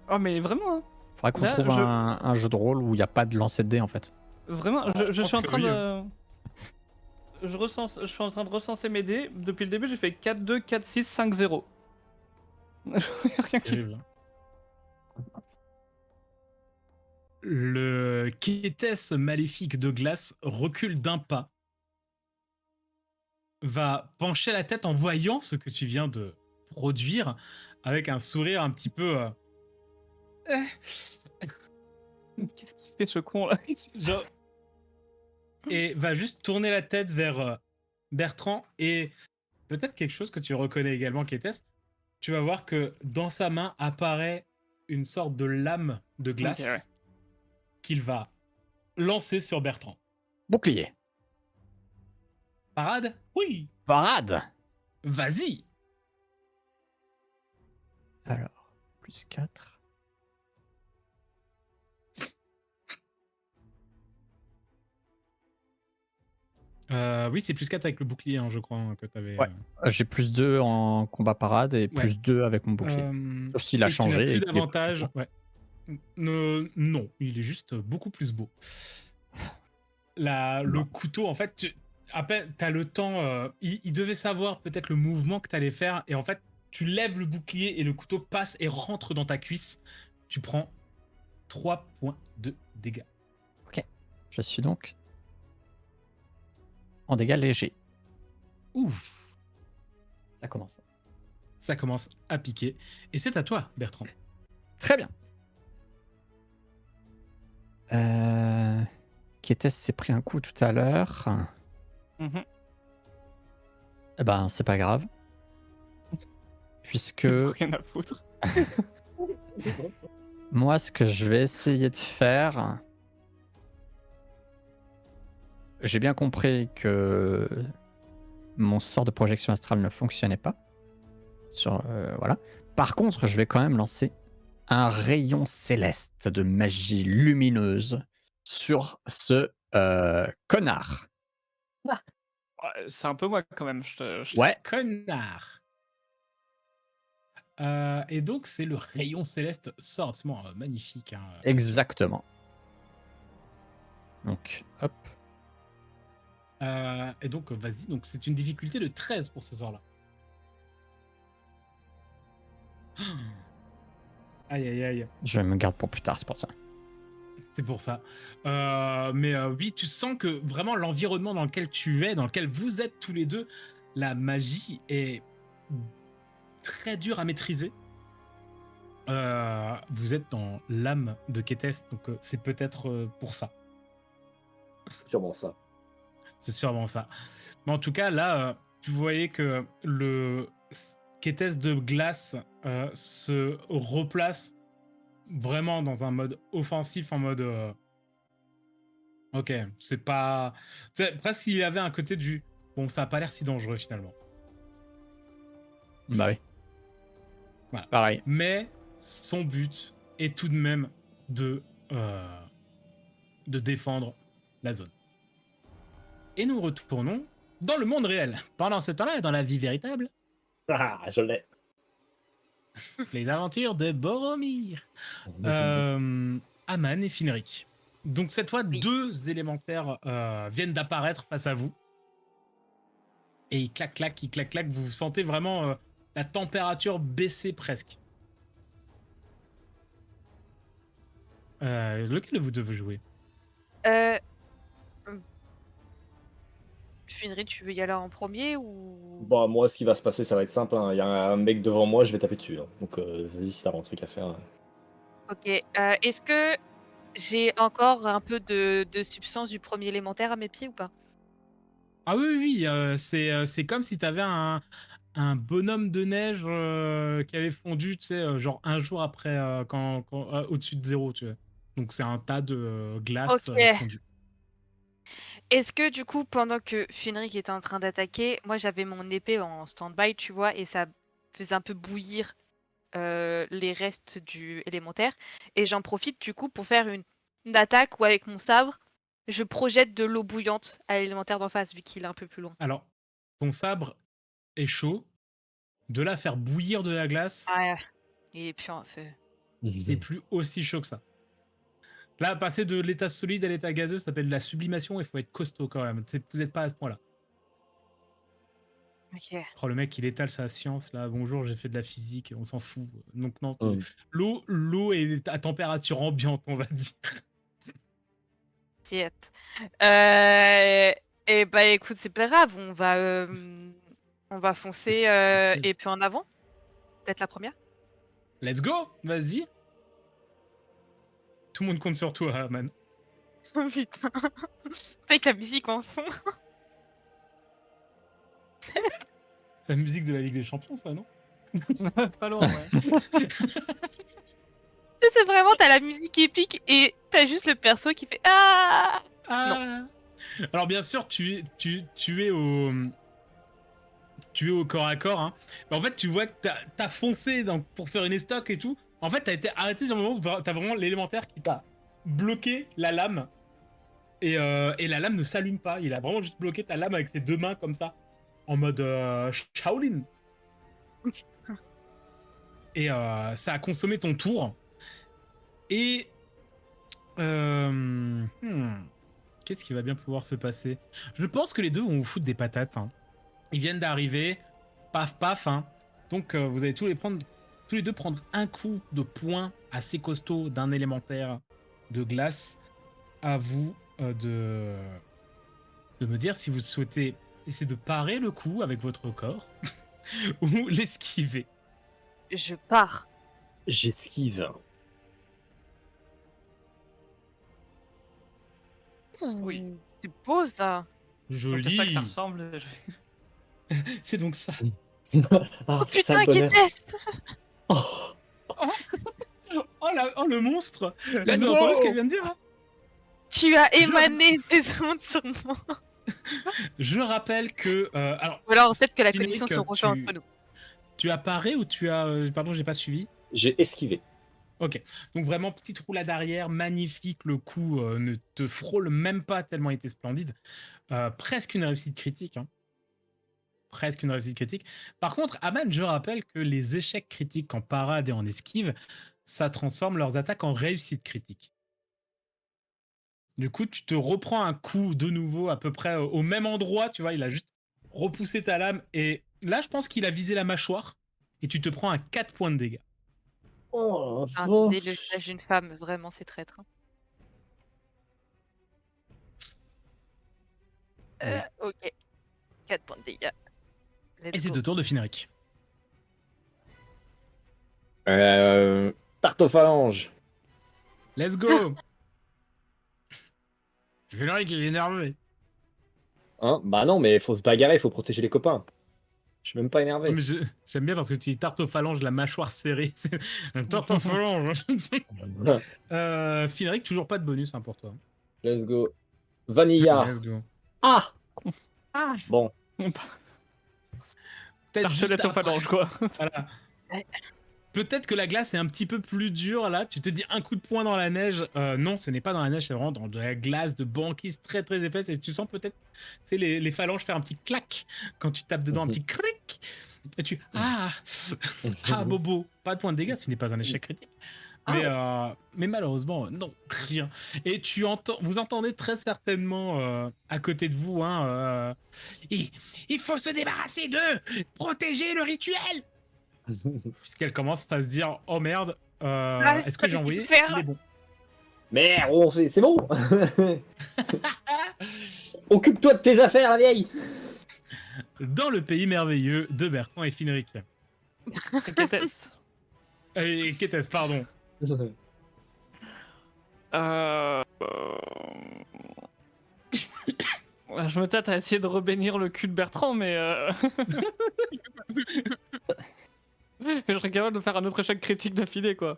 Oh mais vraiment, hein. Faudrait qu'on Là, trouve je- un jeu de rôle où il n'y a pas de lancer de dés en fait. Vraiment, Ah, je je pense suis en que train oui, de... Je suis en train de recenser mes dés. Depuis le début, j'ai fait 4, 2, 4, 6, 5, 0. Rien qui- Terrible. Le Kétès maléfique de glace recule d'un pas, va pencher la tête en voyant ce que tu viens de produire, avec un sourire un petit peu... Qu'est-ce qu'il fait ce con là? genre- et va juste tourner la tête vers Bertrand, et peut-être quelque chose que tu reconnais également, Kétès. Tu vas voir que dans sa main apparaît une sorte de lame de glace Ok, ouais. qu'il va lancer sur Bertrand. Bouclier. Parade? Oui. Parade. Vas-y. Alors, plus 4. Oui, c'est plus 4 avec le bouclier, hein, je crois, que tu avais. Ouais. J'ai plus 2 en combat parade et plus 2 avec mon bouclier. Sauf s'il a et tu changé n'as et plus qu'il est d'avantage. plus Ouais. Non, il est juste beaucoup plus beau. Le couteau, en fait, tu as le temps. Il devait savoir peut-être le mouvement que tu allais faire. Et en fait, tu lèves le bouclier et le couteau passe et rentre dans ta cuisse. Tu prends 3 points de dégâts. Je suis donc en dégâts légers. Ouf. Ça commence. Ça commence à piquer. Et c'est à toi, Bertrand. Très bien. Kétès s'est pris un coup tout à l'heure. Mhm. Eh ben, c'est pas grave. Puisque Rien à foutre. moi, ce que je vais essayer de faire... J'ai bien compris que mon sort de projection astrale ne fonctionnait pas. Voilà. Par contre, je vais quand même lancer un rayon céleste de magie lumineuse sur ce connard. Ouais, c'est un peu moi quand même. Ouais, Connard. Et donc, c'est le rayon céleste sortement magnifique. Hein. exactement. Donc, hop. Et donc, vas-y. Donc, c'est une difficulté de 13 pour ce sort-là. Aïe, aïe, aïe. Je me garde pour plus tard, c'est pour ça. C'est pour ça. Mais oui, tu sens que vraiment l'environnement dans lequel tu es, dans lequel vous êtes tous les deux, la magie est très dure à maîtriser. Vous êtes dans l'âme de Kétès, donc c'est peut-être pour ça. Sûrement ça. C'est sûrement ça. Mais en tout cas, là, tu voyais que le Kétès de glace se replace vraiment dans un mode offensif, en mode... ok, c'est pas... Presque s'il avait un côté du... Bon, ça a pas l'air si dangereux, finalement. Bah oui. Voilà. Pareil. Mais son but est tout de même de défendre la zone. Et nous retournons dans le monde réel. Pendant ce temps-là, dans la vie véritable, Ah, je l'ai. les aventures de Boromir. Aman et Finric. Donc cette fois, Oui. 2 élémentaires viennent d'apparaître face à vous. Et ils clac-clac, vous sentez vraiment la température baisser presque. Lequel vous devez jouer? Finri, tu veux y aller en premier ou... Bon, moi, ce qui va se passer, ça va être simple. Hein. Il y a un mec devant moi, je vais taper dessus. Hein. Donc, vas-y, si t'as un truc à faire. Ok. Est-ce que j'ai encore un peu de substance du premier élémentaire à mes pieds ou pas? Ah oui, oui, c'est comme si t'avais un bonhomme de neige qui avait fondu, tu sais, genre un jour après, au-dessus de 0, tu vois. Donc c'est un tas de glace Ok. fondue. Est-ce que du coup, pendant que Finric était en train d'attaquer, moi j'avais mon épée en stand-by, tu vois, et ça faisait un peu bouillir les restes du élémentaire. Et j'en profite du coup pour faire une attaque où avec mon sabre, je projette de l'eau bouillante à l'élémentaire d'en face, vu qu'il est un peu plus loin. Alors, ton sabre est chaud. De là, faire bouillir de la glace, Ah, et puis en fait. c'est plus aussi chaud que ça. Là, passer de l'état solide à l'état gazeux, ça s'appelle de la sublimation, il faut être costaud quand même. Vous n'êtes pas à ce point-là. Ok. Oh, le mec, il étale sa science, là. Bonjour, j'ai fait de la physique, on s'en fout. Donc non, Mm. l'eau est à température ambiante, on va dire. Tiète. Et bah écoute, c'est pas grave, on va foncer et puis en avant. Peut-être la première. Let's go, vas-y. Tout le monde compte sur toi, man. Oh putain. Avec la musique en fond. La musique de la Ligue des Champions, ça, non? Pas loin, ouais. C'est vraiment, t'as la musique épique et t'as juste le perso qui fait Ah. Ah. Alors bien sûr, tu es au corps à corps. Hein. Mais en fait, tu vois que t'as foncé pour faire une estoc et tout. En fait, t'as été arrêté sur le moment où t'as vraiment l'élémentaire qui t'a bloqué la lame. Et la lame ne s'allume pas. Il a vraiment juste bloqué ta lame avec ses 2 mains comme ça. En mode Shaolin. Et ça a consommé ton tour. Et... qu'est-ce qui va bien pouvoir se passer? Je pense que les deux vont vous foutre des patates. Hein. Ils viennent d'arriver. Paf, paf. Hein. Donc, vous allez tous les deux prendre un coup de poing assez costaud d'un élémentaire de glace. À vous de me dire si vous souhaitez essayer de parer le coup avec votre corps ou l'esquiver. Je pars. J'esquive. Oui. C'est beau ça. Donc à ça que ça Joli. ressemble. C'est donc ça. Ah, Oh c'est ça putain, le bonheur. Guéteste. Oh. Oh, le monstre. Vous Let's avez entendu go. ce qu'elle vient de dire, hein? Tu as émané des ondes sur moi. Je rappelle que... alors, Ou alors peut-être que la Frédéric, connexion se refait entre nous. tu as paré ou tu as... pardon, j'ai pas suivi. J'ai esquivé. Ok, donc vraiment petite roulade arrière, magnifique, le coup ne te frôle même pas tellement il était splendide. Presque une réussite critique. Hein. Presque une réussite critique. Par contre, Aman, je rappelle que les échecs critiques en parade et en esquive, ça transforme leurs attaques en réussite critique. Du coup, tu te reprends un coup de nouveau à peu près au même endroit, tu vois, il a juste repoussé ta lame et là, je pense qu'il a visé la mâchoire et tu te prends un 4 points de dégâts. Oh, Viser le visage d'une femme, vraiment, c'est traître. Hein. Ok. 4 points de dégâts. Et Let's c'est go. de tour de Fineric. Tarte aux phalanges. Let's go. Fineric, il est énervé. Hein? Bah non, mais faut se bagarrer, faut protéger les copains. Je suis même pas énervé. Mais j'aime bien parce que tu dis tarte aux phalanges, la mâchoire serrée. C'est un tarte aux phalanges. Fineric, toujours pas de bonus hein, pour toi. Let's go. Vanilla. Let's go. Ah. Bon. Peut-être juste Tartelette aux après. phalanges, quoi. Voilà. Ouais. Peut-être que la glace est un petit peu plus dure là. Tu te dis un coup de poing dans la neige. Non, ce n'est pas dans la neige, c'est vraiment dans de la glace de banquise très très épaisse. Et tu sens peut-être les phalanges faire un petit clac quand tu tapes dedans, un petit cric. Et tu ah bobo. Pas de point de dégâts, ce n'est pas un échec critique. Mais malheureusement, non, rien. Et vous entendez très certainement à côté de vous, hein, il faut se débarrasser d'eux, protéger le rituel. Puisqu'elle commence à se dire oh merde, est-ce que j'ai envoyé les bons? Merde, c'est bon. Occupe-toi de tes affaires, la vieille. Dans le pays merveilleux de Bertrand et Fineric. Qu'était-ce Et qu'était-ce, pardon. Je me tâte à essayer de rebénir le cul de Bertrand, mais je serais capable de faire un autre échec critique d'affilée, quoi.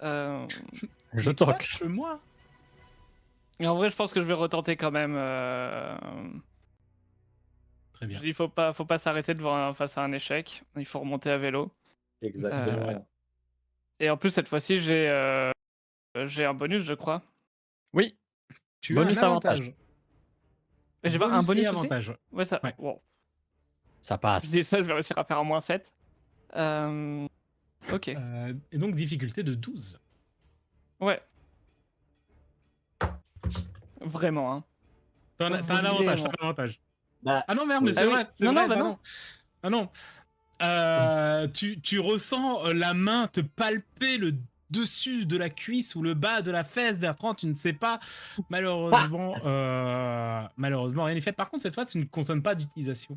Je toque. Touche-moi. Et en vrai, je pense que je vais retenter quand même. Très bien. Il faut pas s'arrêter face à un échec. Il faut remonter à vélo. Exactement. Et en plus, cette fois-ci, j'ai un bonus, je crois. Oui. Tu Bonus as un avantage. Et j'ai pas un bonus et aussi avantage. Ouais, ça. Ouais. Bon. Ça Je passe. dis ça, je vais réussir à faire un moins 7. Ok. Et donc difficulté de 12. Ouais. Vraiment, hein. T'as un avantage, t'as un avantage. Bah, Ah non, merde, mais oui. c'est Ah vrai. oui. C'est Non, vrai, non, bah pardon. non. Ah non. Tu ressens la main te palper le dessus de la cuisse ou le bas de la fesse, Bertrand, tu ne sais pas. Malheureusement, malheureusement, rien n'est fait. Par contre, cette fois, tu ne consommes pas d'utilisation.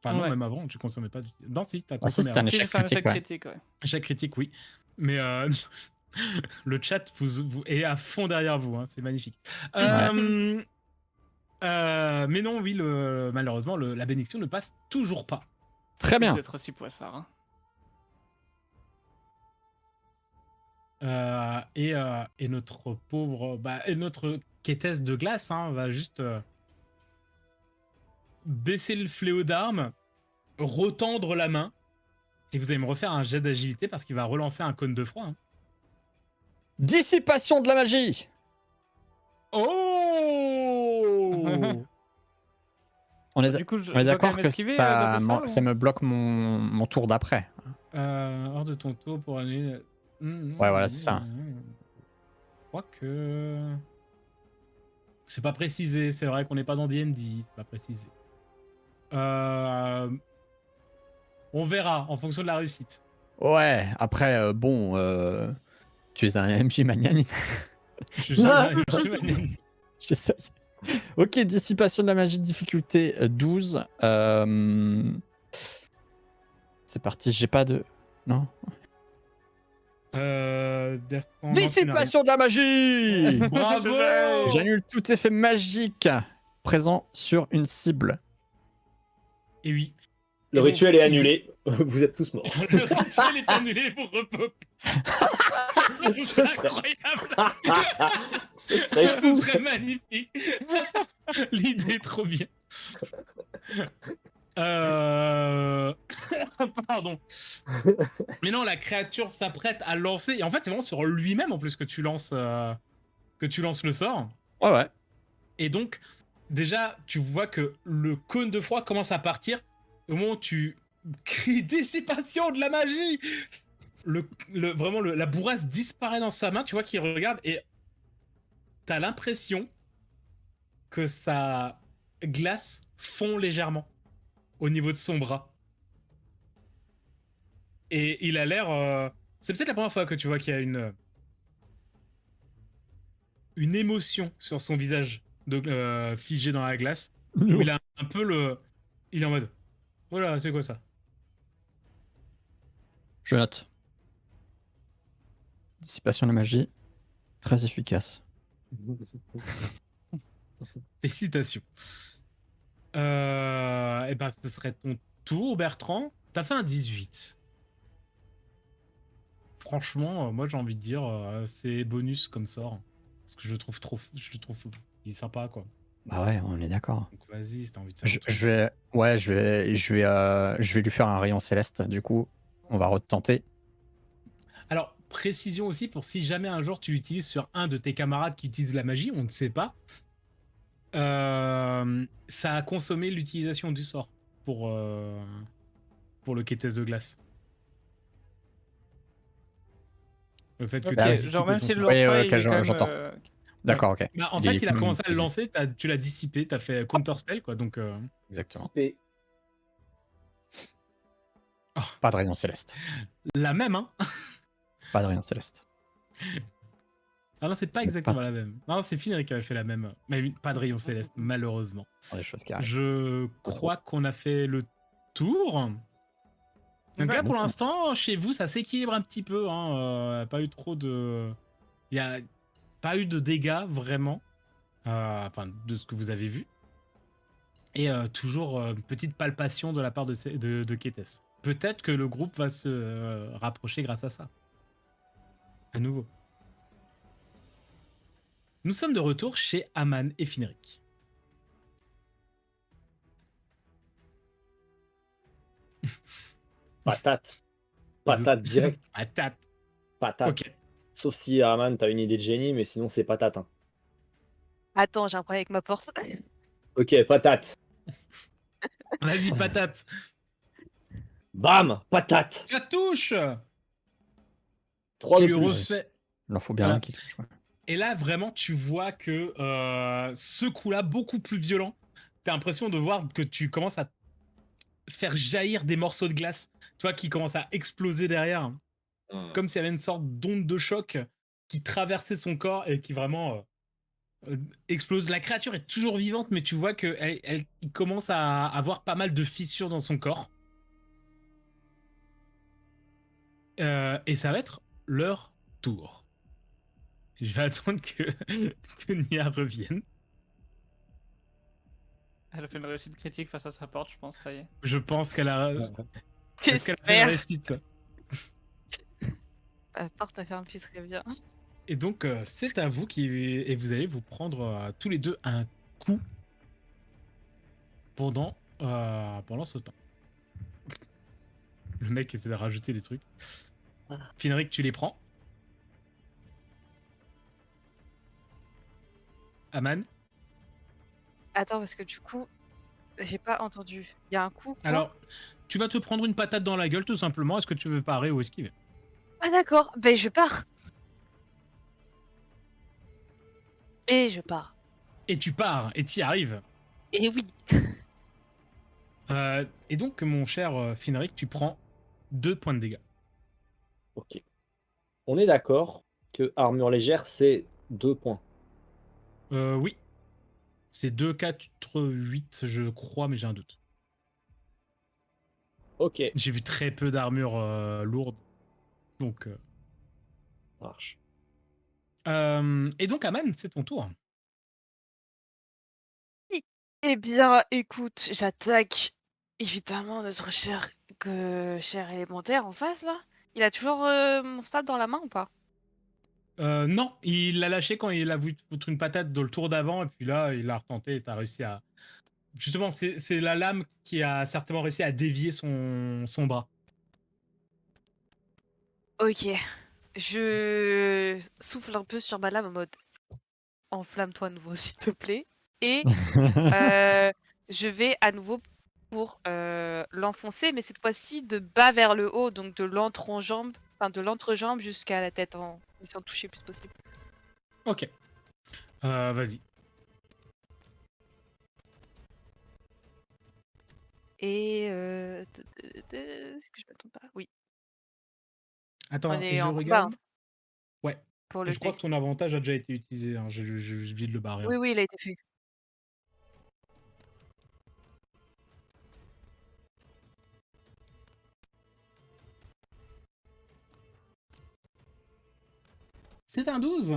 Enfin, non, Ouais. même avant, tu consommais pas d'utilisation. Non, si, t'as Ah, si, consommé c'est un avant. Si, j'ai échec fait un échec critique, ouais. critique, ouais. Échec critique, oui. Mais le chat vous est à fond derrière vous, hein, c'est magnifique. Mais non, oui, malheureusement, la bénédiction ne passe toujours pas. Très bien. Vous êtes aussi poissard, hein. Et notre pauvre, et notre quêtesse de glace va juste baisser le fléau d'armes, retendre la main, et vous allez me refaire un jet d'agilité parce qu'il va relancer un cône de froid. Hein. Dissipation de la magie. Oh On est, Du coup, on est je dois quand d'accord même que esquiver, ça, dans tout ça, ça me bloque mon tour d'après. hors de ton tour pour annuler. Ouais, voilà, c'est ça. Je crois que c'est pas précisé. C'est vrai qu'on n'est pas dans D&D, c'est pas précisé. On verra en fonction de la réussite. Ouais, après, bon, tu es un MJ magnanime. Je suis magnanime. J'essaye. Ok, dissipation de la magie, difficulté 12. C'est parti, j'ai pas de... Non. Bertrand, non, tu n'as rien. Dissipation de la magie. Bravo. J'annule tout effet magique présent sur une cible. Et oui. Le Et rituel donc, est annulé. Vous êtes tous morts. Le rituel est annulé pour repop. Ce C'est serait- incroyable. Ce serait Ce fou. serait magnifique. L'idée est trop bien. Pardon. Mais non, la créature s'apprête à lancer. Et en fait, c'est vraiment sur lui-même en plus que tu lances le sort. Ouais, ouais. Et donc, déjà, tu vois que le cône de froid commence à partir. Au moment où tu cries dissipation de la magie, vraiment, la bourrasque disparaît dans sa main. Tu vois qu'il regarde et t'as l'impression que sa glace fond légèrement au niveau de son bras. Et il a l'air... C'est peut-être la première fois que tu vois qu'il y a une émotion sur son visage figé dans la glace. Où il a un peu le... Il est en mode... Voilà, c'est quoi ça? Je note. Dissipation de la magie, très efficace. Félicitations. Et ben, ce serait ton tour, Bertrand. T'as fait un 18. Franchement, moi j'ai envie de dire, c'est bonus comme sort. Parce que je le trouve il est sympa, quoi. Bah ouais, on est d'accord. Donc vas-y, si t'as envie de faire un truc. Je vais lui faire un rayon céleste. Du coup, on va retenter. Alors, précision aussi pour si jamais un jour tu l'utilises sur un de tes camarades qui utilise la magie, on ne sait pas. Ça a consommé l'utilisation du sort pour le quêtesse de glace. Le fait que Ok, tu as Ouais. dissipé genre même son s'il sort. le lance Ouais, pas, ouais, il est ok, quand même, j'entends. D'accord, ok. Bah, en Il fait, est il a commencé à le posé. lancer, tu l'as dissipé, t'as fait counter spell, quoi, donc... Exactement. Typé. Pas de rayon céleste. La même, hein. Pas de rayon céleste. Ah non, c'est pas exactement la même. Non, c'est Finric qui avait fait la même. Mais oui, pas de rayon céleste, malheureusement. Des choses qui arrivent. Je crois qu'on a fait le tour. Donc là, pour Bon. l'instant, chez vous, ça s'équilibre un petit peu. Pas eu trop de... Il y a pas eu de dégâts, vraiment. Enfin, de ce que vous avez vu. Et toujours une petite palpation de la part de Kétès. Peut-être que le groupe va se rapprocher grâce à ça. À nouveau. Nous sommes de retour chez Aman et Finric. Patate. Patate direct. Patate. Patate. Ok. Sauf si, Arman, t'as une idée de génie, mais sinon, c'est patate. Hein. Attends, j'ai un problème avec ma porte. Ok, patate. Vas-y, patate. Bam, patate. Ça touche. 3 Tu de lui plus. refais. Il en faut bien Voilà. un qui touche. Ouais. Et là, vraiment, tu vois que ce coup-là, beaucoup plus violent, t'as l'impression de voir que tu commences à faire jaillir des morceaux de glace, toi qui commencent à exploser derrière, comme s'il y avait une sorte d'onde de choc qui traversait son corps et qui vraiment explose. La créature est toujours vivante, mais tu vois qu'elle commence à avoir pas mal de fissures dans son corps. Et ça va être leur tour. Je vais attendre que Nia revienne. Elle a fait une réussite critique face à sa porte, je pense, ça y est. Je pense qu'elle a... Est-ce qu'elle a fait une J'espère. réussite? La porte a fermé très bien. Et donc, c'est à vous et vous allez vous prendre tous les deux un coup pendant ce temps. Le mec essaie de rajouter des trucs. Finric, tu les prends. Aman. Attends, parce que du coup, j'ai pas entendu. Il y a un coup. Quoi Alors, tu vas te prendre une patate dans la gueule, tout simplement. Est-ce que tu veux parer ou esquiver? Ah d'accord, ben je pars. Et je pars. Et tu pars, et t'y arrives. Et oui. Et donc, mon cher Finric, tu prends 2 points de dégâts. Ok. On est d'accord que armure légère, c'est 2 points. Oui. C'est 2, 4, 8, je crois, mais j'ai un doute. Ok, J'ai vu très peu d'armure lourde. Donc. ça marche. Et donc, Aman, c'est ton tour. Eh bien, écoute, j'attaque évidemment notre cher élémentaire en face là. Il a toujours mon sable dans la main ou pas? Non, il l'a lâché quand il a voulu te foutre une patate dans le tour d'avant, et puis là, il l'a retenté et t'as réussi à. Justement, c'est la lame qui a certainement réussi à dévier son bras. Ok. Je souffle un peu sur ma lame en mode enflamme-toi à nouveau s'il te plaît. Et je vais à nouveau pour l'enfoncer, mais cette fois-ci de bas vers le haut, donc de l'entrejambe, enfin de l'entrejambe jusqu'à la tête en essayant de toucher le plus possible. Ok. Vas-y. Et est-ce que je me trompe pas? Oui, Attends, on et est je en combat hein, regarde. Ouais. pour le Je crois jet. que ton avantage a déjà été utilisé. Hein. Je viens de le barrer. Oui, oui, il a été fait. C'est un 12.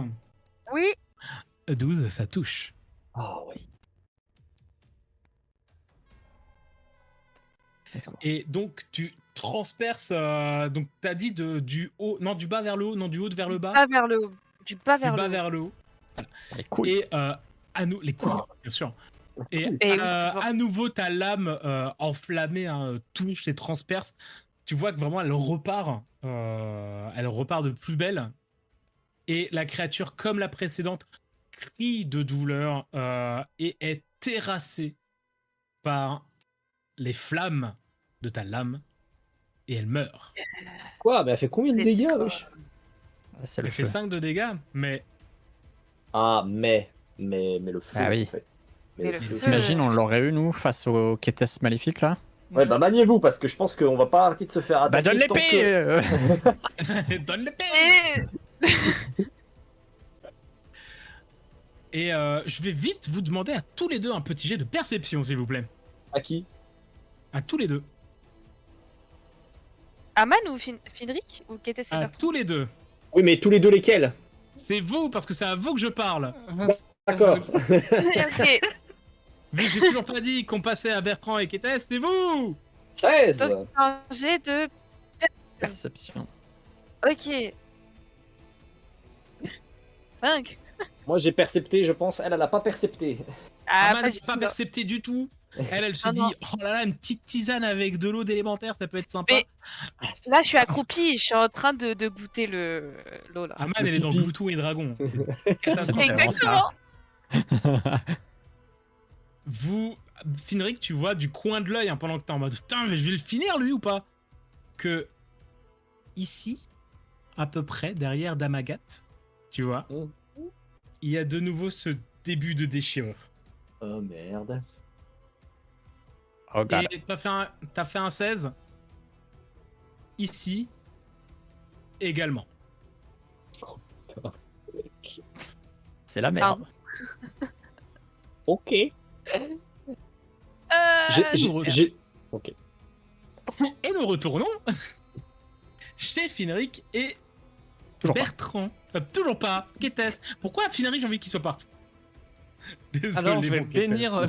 Oui, 12, ça touche. Ah oui. Let's go. Et donc, tu transperces. Donc, t'as dit du haut. Non, du bas vers le haut. Non, du haut vers le bas. bas vers le haut. Du bas Du vers bas le haut. vers le haut. Les couilles. Et à nous, les couilles, bien sûr. Et Et oui, toujours. à nouveau, ta lame enflammée touche et transperce. Tu vois que vraiment, elle repart de plus belle. Et la créature, comme la précédente, crie de douleur et est terrassée par les flammes de ta lame. Et elle meurt. Quoi? Mais elle fait combien de Let's dégâts, go. wesh? Ah, c'est le Elle fait feu. 5 de dégâts, mais Ah, mais le feu, Ah oui. en fait. Mais le feu, feu, T'imagines, on l'aurait eu, nous, face au Kétès maléfique, là? Ouais, bah maniez-vous, parce que je pense qu'on va pas arrêter de se faire Bah, attaquer donne tant l'épée que... donne le paix. Et Et je vais vite vous demander à tous les deux un petit jet de perception, s'il vous plaît. À qui? À tous les deux. Aman ou Finric ou qu'était À Bertrand? tous les deux. Oui, mais tous les deux lesquels? C'est vous, parce que c'est à vous que je parle. D'accord. Ok. Vu que j'ai toujours pas dit qu'on passait à Bertrand et Kétès, c'est vous. 16. Donc un jet de. Perception. Ok. 5. Moi, j'ai percepté, je pense. Elle a pas percepté. Ah, Aman pas n'a du pas tout. percepté du tout. Elle se Ah non. dit, oh là là, une petite tisane avec de l'eau d'élémentaire, ça peut être sympa. Mais là, je suis accroupie. Je suis en train de goûter l'eau là. Aman, Le elle est dans pipi. Glouton et Dragon. Exactement. Vous, Finric, tu vois du coin de l'œil pendant que t'es en mode putain, mais je vais le finir lui ou pas? Que ici, à peu près, derrière Damagat, tu vois, il y a de nouveau ce début de déchirure. Oh merde. Oh god. Et t'as fait un 16 ici également. C'est la merde. Ok. nous J'ai... Ok. Et nous retournons chez Finric et Toujours pas. Bertrand. Toujours pas. Kétès. Pourquoi Finric, j'ai envie qu'il soit partout? Désolé, Alors, je vais mon Kétès. bénir.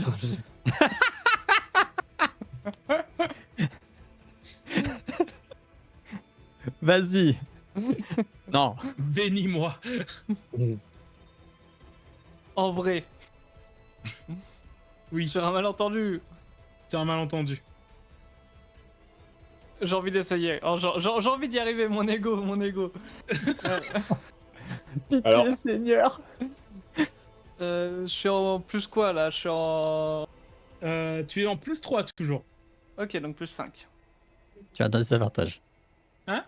Vas-y. Non. Bénis-moi. En vrai, Oui, sur un malentendu, c'est un malentendu. j'ai envie d'essayer. Alors, j'ai envie d'y arriver, mon ego. Pitié, Alors. Seigneur. Je suis en plus quoi là? Je suis en. Tu es en plus 3 toujours. Ok, donc plus 5. Tu as des avantages. Hein?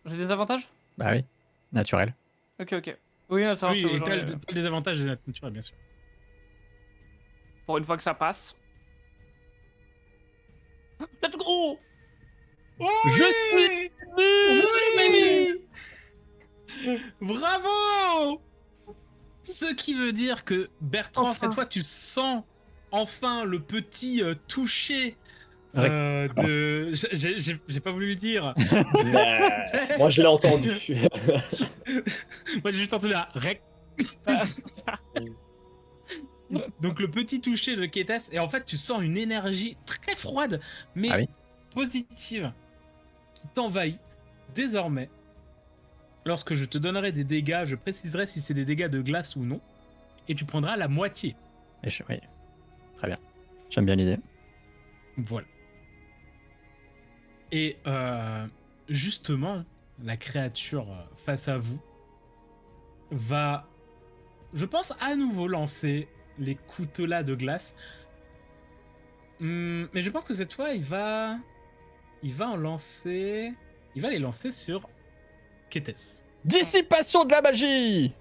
J'ai des avantages? Bah oui. Naturel. Ok. Oui, ça va, Oui, c'est bon, et j'en t'as ai- le désavantage de la nature, bien sûr. Pour une fois que ça passe. Let's go! Je suis Oui, baby! Bravo! Ce qui veut dire que Bertrand, Enfin. cette fois, tu sens enfin le petit toucher de. J'ai pas voulu le dire. Moi, je l'ai entendu. Moi, j'ai juste entendu la rec. Donc, le petit toucher de Kétès, et en fait, tu sens une énergie très froide, mais Ah oui. positive, qui t'envahit. Désormais, lorsque je te donnerai des dégâts, je préciserai si c'est des dégâts de glace ou non, et tu prendras la moitié. Oui. Très bien. J'aime bien l'idée. Voilà. Et justement, la créature face à vous va, je pense, à nouveau lancer les coutelas de glace. Mais je pense que cette fois, il va en lancer. Il va les lancer sur Kétès. Dissipation de la magie.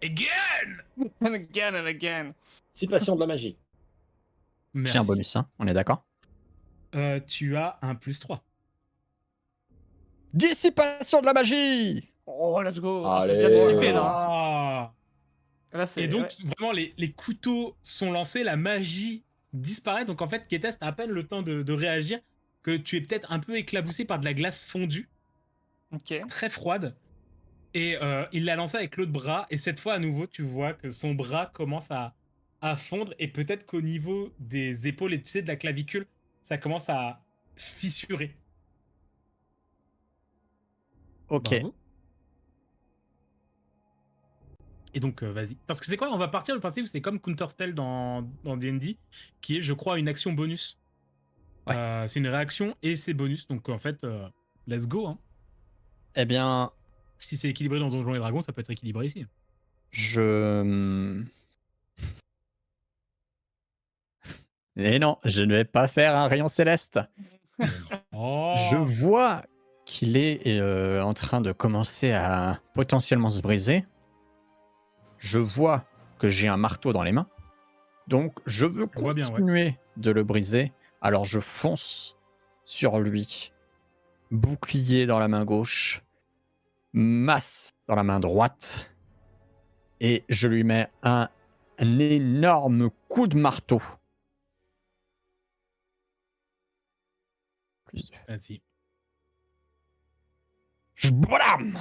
Again! And again and again. Dissipation de la magie. J'ai Merci. un bonus, hein. On est d'accord. Tu as un +3. Dissipation de la magie. Oh, let's go. Allez. C'est bien dissipé là. Ah. Là, c'est- Et donc, ouais. vraiment, les couteaux sont lancés, la magie disparaît. Donc, en fait, Kétès, t'as à peine le temps de réagir, que tu es peut-être un peu éclaboussé par de la glace fondue, Ok. très froide. Et il l'a lancé avec l'autre bras. Et cette fois, à nouveau, tu vois que son bras commence à fondre. Et peut-être qu'au niveau des épaules et tu sais, de la clavicule, ça commence à fissurer. Ok. Bravo. Et donc, vas-y. Parce que c'est quoi? On va partir du principe, c'est comme Counterspell dans D&D, qui est, je crois, une action bonus. Ouais. C'est une réaction et c'est bonus. Donc, en fait, let's go. Hein. Eh bien, Si c'est équilibré dans Donjons et Dragons, ça peut être équilibré ici. je. Et non, je ne vais pas faire un rayon céleste. Oh. Je vois qu'il est en train de commencer à potentiellement se briser. Je vois que j'ai un marteau dans les mains. Donc, je veux Je vois bien, ouais. continuer de le briser. Alors, je fonce sur lui. Bouclier dans la main gauche. Masse dans la main droite. Et je lui mets un énorme coup de marteau. Plus deux. Vas-y. Blam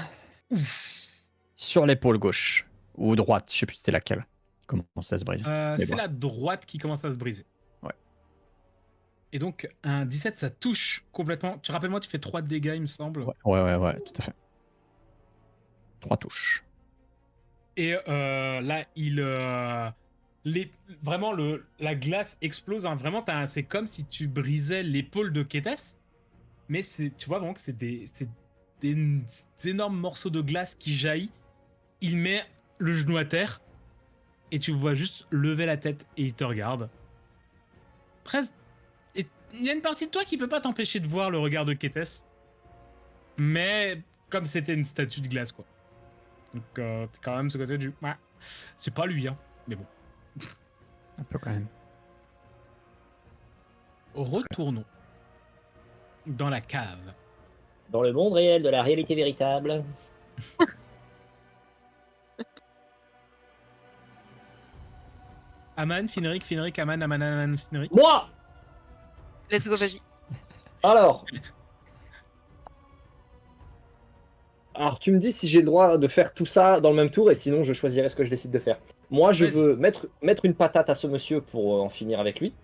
Ouf. sur l'épaule gauche. Ou droite, je sais plus c'était laquelle. Comment ça se brise. Mais C'est bon. la droite qui commence à se briser. Ouais. Et donc, un 17, ça touche complètement. Tu rappelles-moi, tu fais 3 de dégâts, il me semble. Ouais, tout à fait. 3 touches. Et là, il. Vraiment, la glace explose. Hein. Vraiment, c'est comme si tu brisais l'épaule de Kétès. Mais tu vois vraiment que c'est des énormes morceaux de glace qui jaillissent. Il met le genou à terre. Et tu le vois juste lever la tête et il te regarde. Presque. Et il y a une partie de toi qui peut pas t'empêcher de voir le regard de Kétès. Mais comme c'était une statue de glace, quoi. Donc, t'es quand même ce côté du. Ouais, c'est pas lui, hein. Mais bon. Un peu quand même. Retournons dans la cave. Dans le monde réel de la réalité véritable. Aman, Finric, Aman, Finric. Moi! Let's go, vas-y. Alors, tu me dis si j'ai le droit de faire tout ça dans le même tour et sinon je choisirai ce que je décide de faire. Moi, je Vas-y. veux mettre une patate à ce monsieur pour en finir avec lui.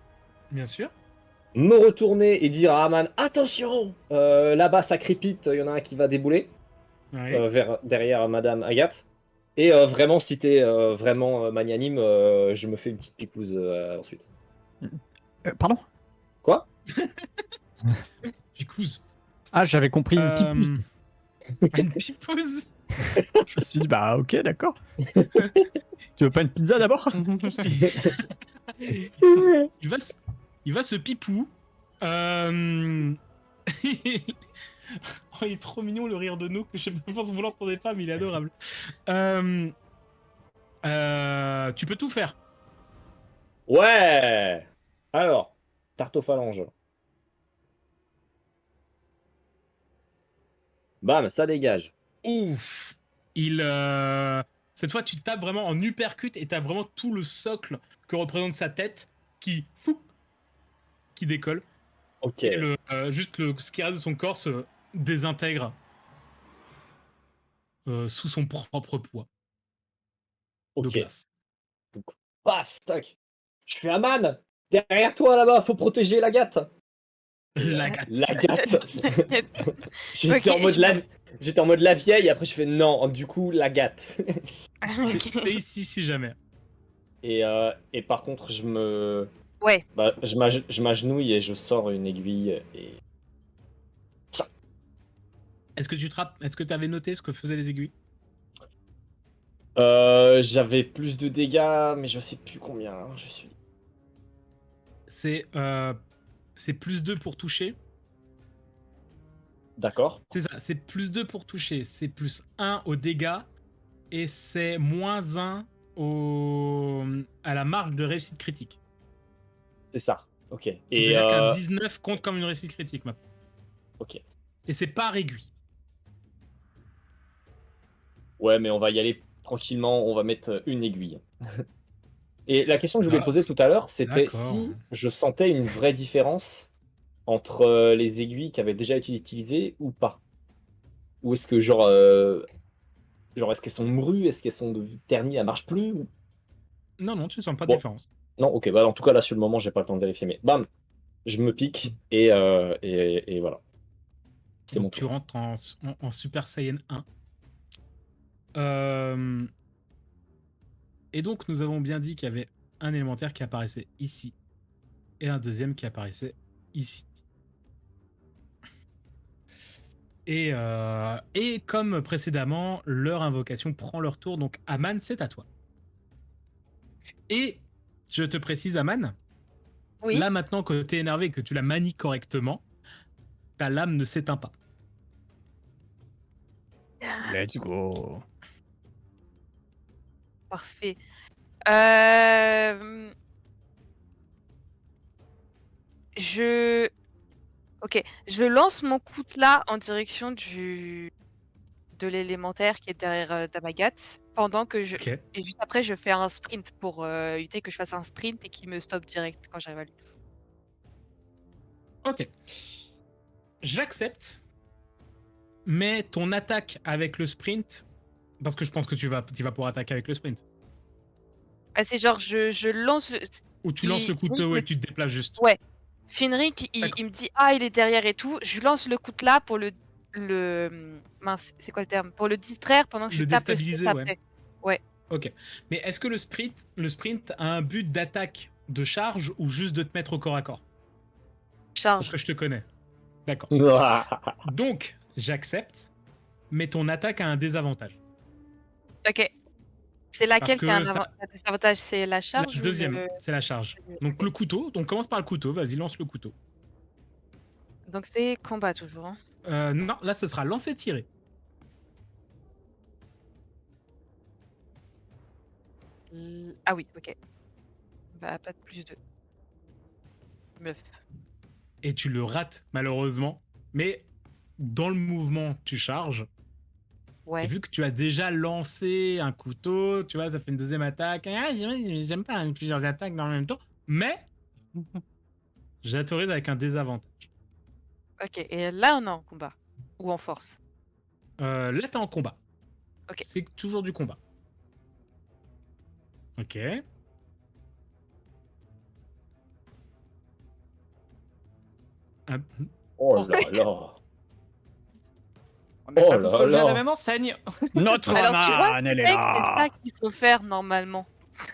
Bien sûr. Me retourner et dire à Aman, attention, là-bas ça crépite, il y en a un qui va débouler Ouais. derrière Madame Agathe. Et vraiment, si t'es vraiment magnanime, je me fais une petite picouse ensuite. Pardon? Quoi? Picouse. Ah, j'avais compris une pipouse. Une pipouse. Je me suis dit, bah ok, d'accord. Tu veux pas une pizza d'abord? il va se pipou. Oh, il est trop mignon le rire de nous que je pense que vous l'entendez pas, mais il est adorable. Tu peux tout faire. Ouais! Alors, tarte aux phalanges. Bam, ça dégage. Ouf. Il Cette fois, tu tapes vraiment en uppercut et t'as vraiment tout le socle que représente sa tête qui décolle. Ok. Et ce qui reste de son corps se désintègre sous son propre poids de Ok. glace. Donc, paf, tac. Je fais Aman, derrière toi là-bas, faut protéger la gâte. La gâte. La gâte. Ok, J'étais en mode la vieille, après je fais non, du coup la gâte. Ok. C'est ici si jamais. Et par contre, Ouais. je m'agenouille et je sors une aiguille et Est-ce que tu avais noté ce que faisaient les aiguilles? j'avais plus de dégâts, mais je sais plus combien. Je suis. C'est plus 2 pour toucher. D'accord. C'est ça, c'est plus 2 pour toucher. C'est plus 1 aux dégâts. Et c'est moins 1 à la marge de réussite critique. C'est ça. Ok. Donc, Et c'est-à-dire qu'un 19 compte comme une réussite critique maintenant. ok. Et c'est par aiguille. Ouais, mais on va y aller tranquillement. On va mettre une aiguille. Et la question que je voulais Ah, poser tout à l'heure, c'était d'accord. si je sentais une vraie différence entre les aiguilles qui avaient déjà été utilisées ou pas. Ou est-ce que genre est-ce qu'elles sont mourues, est-ce qu'elles sont ternies, elles marchent plus ou... Non, tu ne sens pas de Bon. différence. Non, ok, bah en tout cas là sur le moment j'ai pas le temps de vérifier, mais bam, je me pique et voilà. C'est mon Donc tu tour. rentres en Super Saiyan 1. Et donc nous avons bien dit qu'il y avait un élémentaire qui apparaissait ici et un deuxième qui apparaissait ici. Et comme précédemment, leur invocation prend leur tour, donc Aman, c'est à toi. Et je te précise, Aman, Oui. là maintenant que tu es énervé et que tu la manies correctement, ta lame ne s'éteint pas. Let's go. Parfait. Ok, je lance mon coutelas en direction de l'élémentaire qui est derrière Damagat, pendant que je... Ok. Et juste après, je fais un sprint pour éviter que je fasse un sprint et qu'il me stoppe direct quand j'arrive à lui. Ok. J'accepte, mais ton attaque avec le sprint, parce que je pense que tu vas pouvoir attaquer avec le sprint. Ah, c'est genre, je lance... Ou tu lances le couteau et tu te déplaces juste. Ouais. Finric, il me dit « Ah, il est derrière et tout ». Je lui lance le coutelas pour le... Mince, c'est quoi le terme? Pour le distraire pendant que je Le tape le déstabiliser, sprint ouais. après. Ouais. Ok. Mais est-ce que le sprint a un but d'attaque de charge ou juste de te mettre au corps à corps? Parce Charge. que je te connais. D'accord. Donc, j'accepte, mais ton attaque a un désavantage. Ok. C'est laquelle que qui a un ça- avantage? C'est la La charge ou deuxième, le... c'est la charge. Donc Ok. le couteau, donc commence par le couteau, vas-y, lance le couteau. Donc c'est combat toujours. Hein. Non, là ce sera lancer-tirer. Ah oui, ok. Bah, pas de plus de 9. Et tu le rates, malheureusement. Mais dans le mouvement, tu charges. Et Ouais. vu que tu as déjà lancé un couteau, tu vois, ça fait une deuxième attaque. Ah, j'aime pas plusieurs attaques dans le même temps. Mais j'autorise avec un désavantage. Ok, et là on est en combat. Ou en force. Là, t'es en combat. Ok. C'est toujours du combat. Ok. Oh là là. On n'est Oh pas là tous obligés de la là. même enseigne. Notre Alors tu vois, Aman, elle est c'est ça là. qu'il faut faire normalement.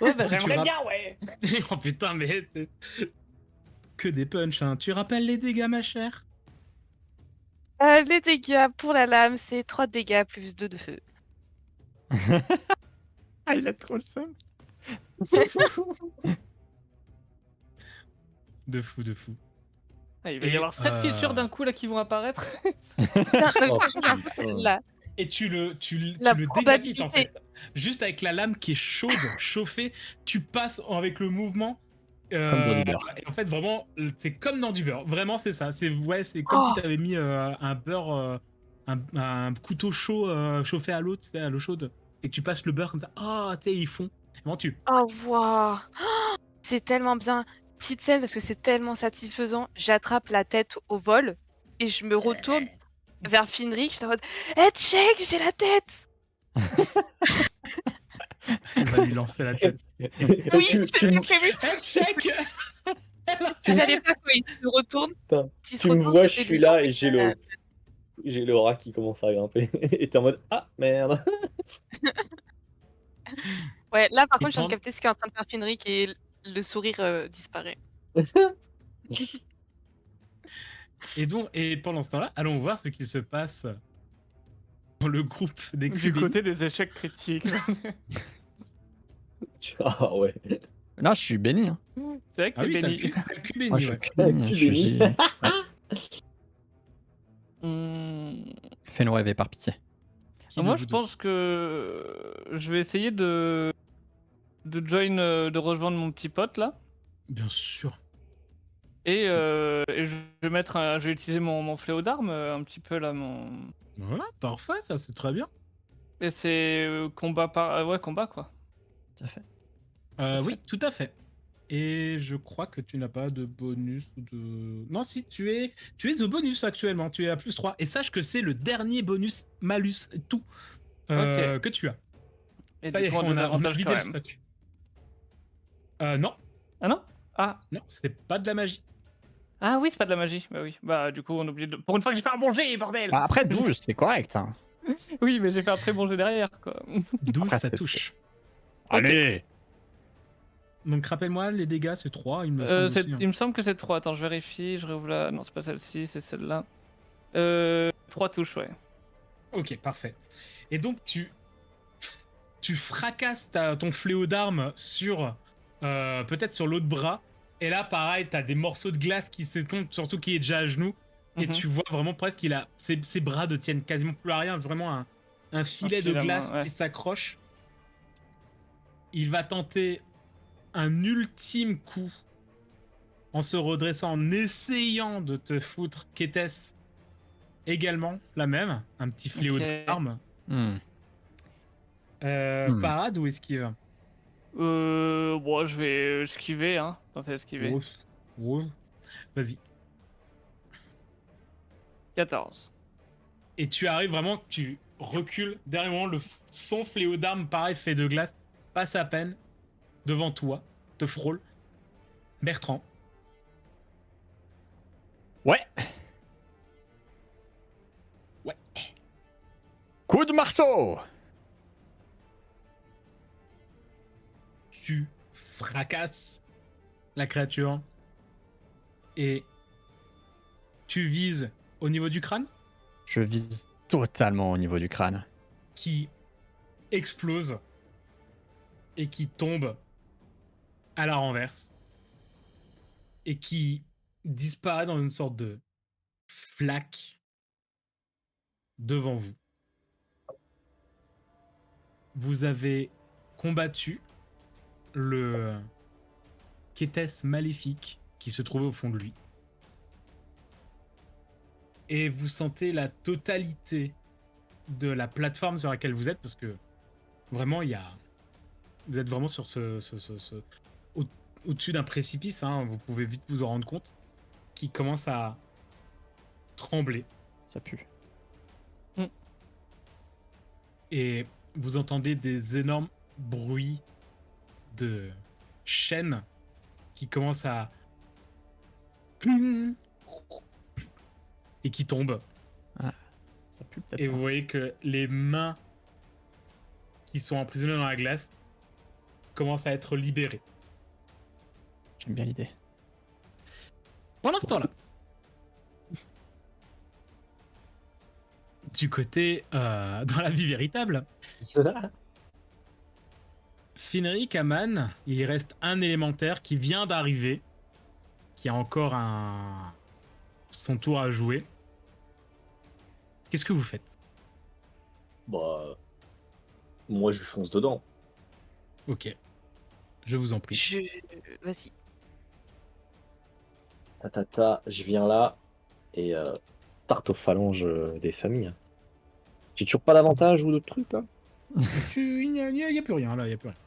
Ouais, bah, Tu j'aimerais rapp- bien, ouais. Oh putain, mais... Que des punchs, hein. Tu rappelles les dégâts, ma chère? Les dégâts pour la lame, c'est 3 dégâts plus 2 de feu. Ah, il a trop le seum. De fou, de fou. Ah, il va y Et, avoir 7 fissures d'un coup là qui vont apparaître. Oh, putain. Là, Et La tu le décapites probabilité. en fait. Juste avec la lame qui est chaude, chauffée, tu passes avec le mouvement. Comme dans du beurre. Et en fait, vraiment, c'est comme dans du beurre. Vraiment, c'est ça. C'est comme si Oh. tu avais mis un beurre, un couteau chaud chauffé à l'eau, tu sais, à l'eau chaude. et que tu passes le beurre comme ça. Ah, tu sais, ils font. Vraiment, tu. Oh, waouh! C'est tellement bien. Petite scène parce que c'est tellement satisfaisant. J'attrape la tête au vol et je me retourne vers Finric. J'étais en mode Hey, check, j'ai la tête! Elle va lui lancer la tête. Oui, j'avais prévu. Hey, check. J'allais pas quand il se retourne. Putain, S'il se tu me retourne, vois, je c'était suis lui là avec et j'ai la- le rat qui commence à grimper. Et t'es en mode ah merde. Ouais, là par Et contre, je viens de pendant- capter ce qu'est en train de faire Finric et le sourire disparaît. Et pendant ce temps-là, allons voir ce qu'il se passe dans le groupe des Du QB. côté des échecs critiques. Ah ouais. Là, je suis béni. Hein. C'est vrai que Ah t'es oui, t'as le béni. QB, Moi, je suis ouais. que béni. Que Je suis béni. J. Ouais. Hmm. Fais-nous rêver par pitié. Qui de Moi, vous je deux pense que je vais essayer de de rejoindre mon petit pote là. Bien sûr. Et je vais mettre je vais utiliser mon fléau d'armes un petit peu là Voilà, parfait, ça, c'est très bien. et c'est combat par ouais combat quoi. Tout à fait. Oui, tout à fait. Et je crois que tu n'as pas de bonus ou de... Non, si, tu es au bonus actuellement, tu es à +3. Et sache que c'est le dernier bonus malus tout que tu as. Et Ça du y est, coup en on a désavantage vidé quand le même. stock. Non, Ah non? Ah. non, c'est pas de la magie. Ah oui, c'est pas de la magie. Bah oui. Bah du coup on oublie de pour une fois que j'ai fait un bon jet, bordel. Bah, après 12, c'est correct. Hein. Oui, mais j'ai fait un très bon jet derrière quoi. 12, Après, ça c'est- touche. Allez. Donc rappelle-moi, les dégâts, c'est 3, il me semble aussi. Il me semble que c'est 3. Attends, je vérifie, je réouvre la non, c'est pas celle-ci, c'est celle-là. 3 touches, ouais. Ok, parfait. Et donc tu fracasses ton fléau d'armes sur peut-être sur l'autre bras. Et là, pareil, t'as des morceaux de glace qui s'étompent, surtout qu'il est déjà à genoux. Et Mhm. tu vois vraiment presque ses bras ne tiennent quasiment plus à rien. Vraiment un filet de filet à main, glace ouais. qui s'accroche. Il va tenter un ultime coup en se redressant, en essayant de te foutre Kétès également, la même. Un petit fléau Ok. d'armes. Hmm. Parade ou esquive? Bon, je vais esquiver, hein. T'en fais esquiver. Oh, oh. Vas-y. 14. Et tu arrives vraiment, tu recules. Derrière moi, son fléau d'armes, pareil, fait de glace, passe à peine devant toi, te frôle. Bertrand. Ouais. Ouais. Coup de marteau. Tu fracasses la créature et tu vises au niveau du crâne Je vise totalement au niveau du crâne. qui explose et qui tombe à la renverse et qui disparaît dans une sorte de flaque devant vous. Vous avez combattu le Kétès maléfique qui se trouvait au fond de lui. Et vous sentez la totalité de la plateforme sur laquelle vous êtes, parce que vraiment, vous êtes vraiment sur au-dessus d'un précipice, hein, vous pouvez vite vous en rendre compte, qui commence à trembler. Ça pue. Et vous entendez des énormes bruits de chaînes qui commencent à... et qui tombent. Ça pue peut-être Et pas. vous voyez que les mains qui sont emprisonnées dans la glace commencent à être libérées. J'aime bien l'idée. Pendant ce temps-là, du côté dans la vie véritable, Finric, Aman, il reste un élémentaire qui vient d'arriver, qui a encore son tour à jouer. Qu'est-ce que vous faites? Bah, moi je fonce dedans. Ok, je vous en prie. Vas-y. Je viens là et tarte aux phalanges des familles. J'ai toujours pas d'avantage ou de trucs là? Il n'y a plus rien là, il n'y a plus rien.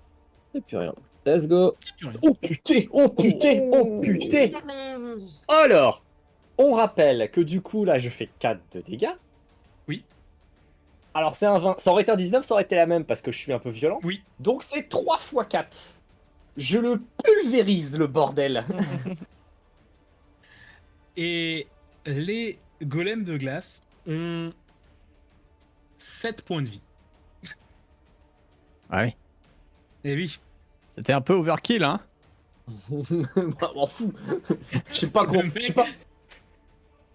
Et puis rien. Let's go. Y a plus rien. Oh putain, oh putain, oh putain. Alors, on rappelle que du coup, là, je fais 4 de dégâts. Oui. Alors, c'est un 20. Ça aurait été un 19, ça aurait été la même parce que je suis un peu violent. Oui. Donc, c'est 3 x 4. Je le pulvérise, le bordel. Et les golems de glace ont 7 points de vie. Ouais. Et oui. C'était un peu overkill, hein. Bah, m'en fous. Je sais pas comment. Le mec- Je sais pas.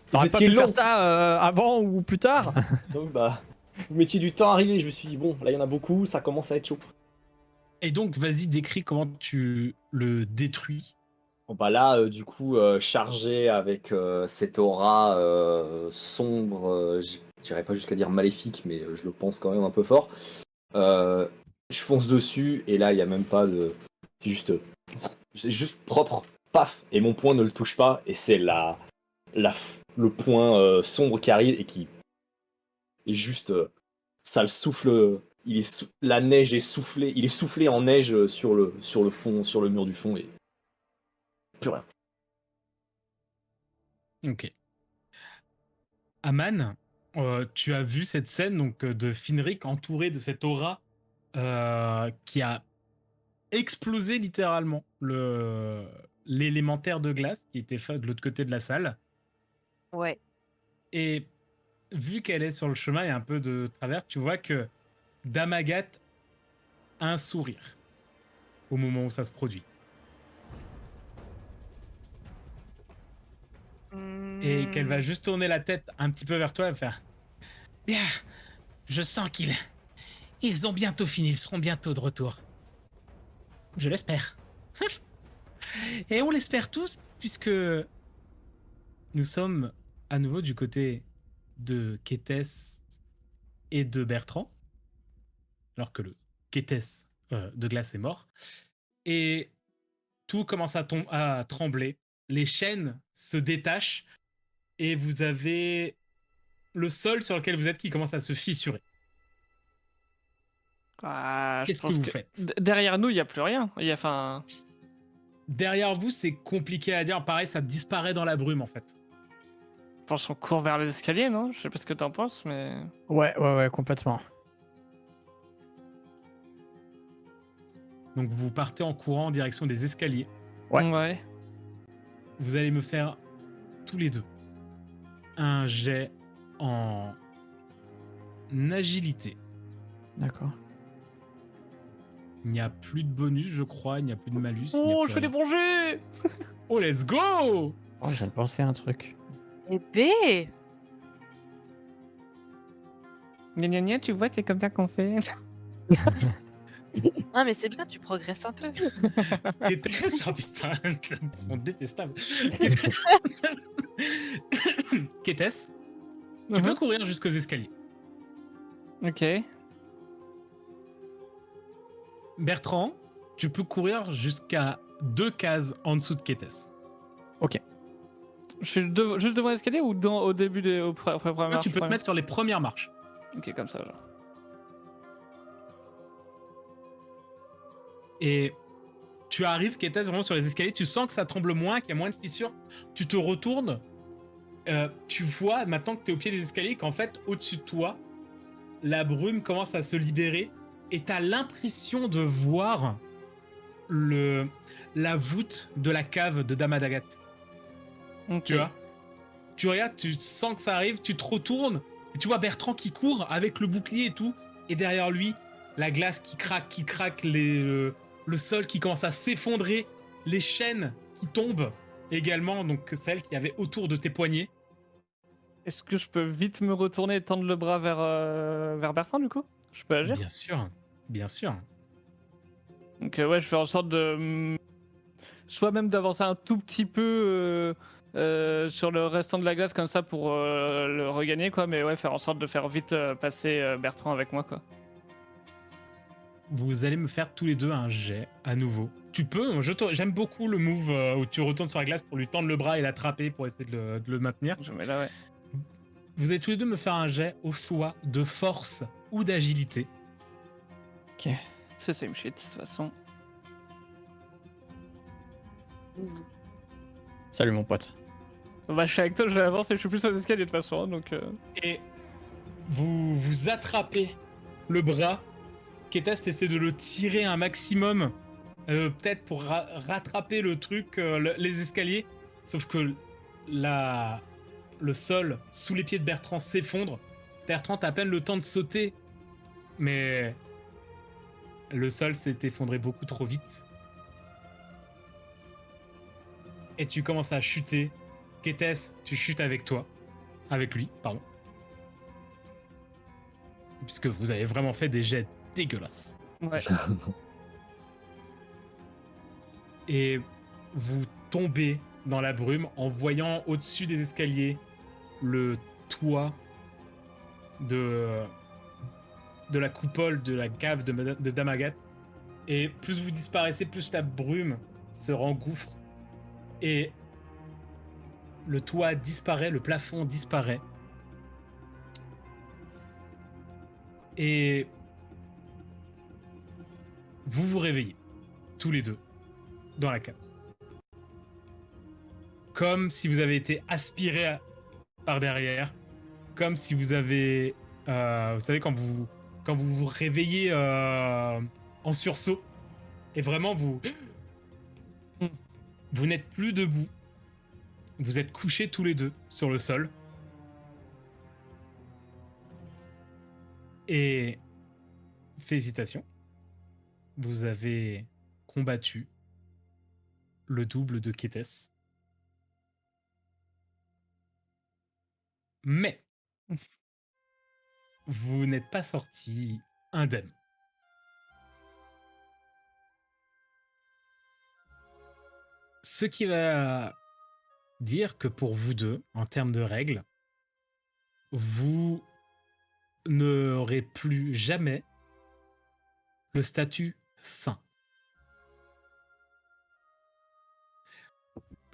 T'aurais Vous pas étiez pu long. faire ça avant ou plus tard. Donc, bah, vous mettiez du temps à arriver. Je me suis dit, bon, là, il y en a beaucoup, ça commence à être chaud. Et donc, vas-y, décris comment tu le détruis. Bon, bah là, du coup, chargé avec cette aura sombre, j'irais pas jusqu'à dire maléfique, mais je le pense quand même un peu fort. Je fonce dessus, et là, il n'y a même pas de. C'est juste propre, paf, et mon poing ne le touche pas, et c'est le point sombre qui arrive et qui est juste. Ça le souffle. La neige est soufflée, il est soufflé en neige sur le fond, sur le mur du fond, et plus rien. Ok. Aman, tu as vu cette scène donc de Finric entouré de cette aura qui a explosé littéralement l'élémentaire de glace qui était fait de l'autre côté de la salle. Ouais. Et vu qu'elle est sur le chemin et un peu de travers, tu vois que Damagat a un sourire au moment où ça se produit. Et qu'elle va juste tourner la tête un petit peu vers toi et faire « Bien, je sens ils ont bientôt fini, ils seront bientôt de retour. Je l'espère. Et on l'espère tous, puisque nous sommes à nouveau du côté de Kétès et de Bertrand, alors que le Kétès de glace est mort. Et tout commence à trembler. Les chaînes se détachent et vous avez le sol sur lequel vous êtes qui commence à se fissurer. Ah, je Qu'est-ce que pense vous que faites? derrière nous, il n'y a plus rien. Enfin, Derrière vous, c'est compliqué à dire. Pareil, ça disparaît dans la brume, en fait. je pense qu'on court vers les escaliers, non? Je sais pas ce que t'en penses, mais. Ouais, complètement. Donc vous partez en courant en direction des escaliers. Ouais. Vous allez me faire tous les deux un jet en agilité. D'accord. Il n'y a plus de bonus, je crois. Il n'y a plus de malus. il n'y a Oh, plus je fais des rien. bons jets! Oh, let's go! Oh, je viens de penser à un truc. Épée. Gna gna gna, tu vois, c'est comme ça qu'on fait. Ah, mais c'est bien, tu progresses un peu. Kétès, oh putain, ils sont détestables. Kétès, tu peux courir jusqu'aux escaliers. Ok. Bertrand, tu peux courir jusqu'à 2 cases en dessous de Kétès. Je suis juste devant l'escalier ou au début après première Là, marche, tu peux te mettre sur les premières marches. Ok, comme ça, genre. Et tu arrives, Kétès, vraiment sur les escaliers, tu sens que ça tremble moins, qu'il y a moins de fissures. Tu te retournes, tu vois maintenant que tu es au pied des escaliers qu'en fait, au-dessus de toi, la brume commence à se libérer et tu as l'impression de voir la voûte de la cave de Damadagat. Ok. Tu vois? Tu regardes, tu sens que ça arrive, tu te retournes et tu vois Bertrand qui court avec le bouclier et tout. Et derrière lui, la glace qui craque, le sol qui commence à s'effondrer, les chaînes qui tombent également, donc celles qui avaient autour de tes poignets. Est-ce que je peux vite me retourner et tendre le bras vers Bertrand, du coup? Je peux agir? Bien sûr, bien sûr. Donc ouais, je fais en sorte de... soit même d'avancer un tout petit peu sur le restant de la glace comme ça pour le regagner, quoi. Mais ouais, faire en sorte de faire vite passer Bertrand avec moi, quoi. Vous allez me faire tous les deux un jet à nouveau. Tu peux, j'aime beaucoup le move où tu retournes sur la glace pour lui tendre le bras et l'attraper pour essayer de le maintenir. Je mets là, ouais. Vous allez tous les deux me faire un jet au choix de force ou d'agilité. Ok. C'est same shit, de toute façon. Salut mon pote. Bah, je suis avec toi, je vais avancer, je suis plus sur les escaliers de toute façon, donc... Et vous attrapez le bras. Ketest essaie de le tirer un maximum, peut-être pour rattraper le truc, les escaliers. Sauf que le sol sous les pieds de Bertrand s'effondre. Bertrand a à peine le temps de sauter, mais le sol s'est effondré beaucoup trop vite. Et tu commences à chuter. Ketest, tu chutes avec lui, pardon. Puisque vous avez vraiment fait des jets dégueulasses. Ouais. Et vous tombez dans la brume en voyant au-dessus des escaliers le toit de la coupole de la cave de Damagat. Et plus vous disparaissez, plus la brume se engouffre. Et le toit disparaît, le plafond disparaît. Et vous vous réveillez, tous les deux, dans la cave. Comme si vous avez été aspiré par derrière. Comme si vous avez... vous savez, quand vous vous réveillez en sursaut, et vraiment vous... Vous n'êtes plus debout. Vous êtes couchés tous les deux sur le sol. Et félicitations. Vous avez combattu le double de Ketest. Mais vous n'êtes pas sorti indemne. Ce qui va dire que pour vous deux, en termes de règles, vous n'aurez plus jamais le statut saint.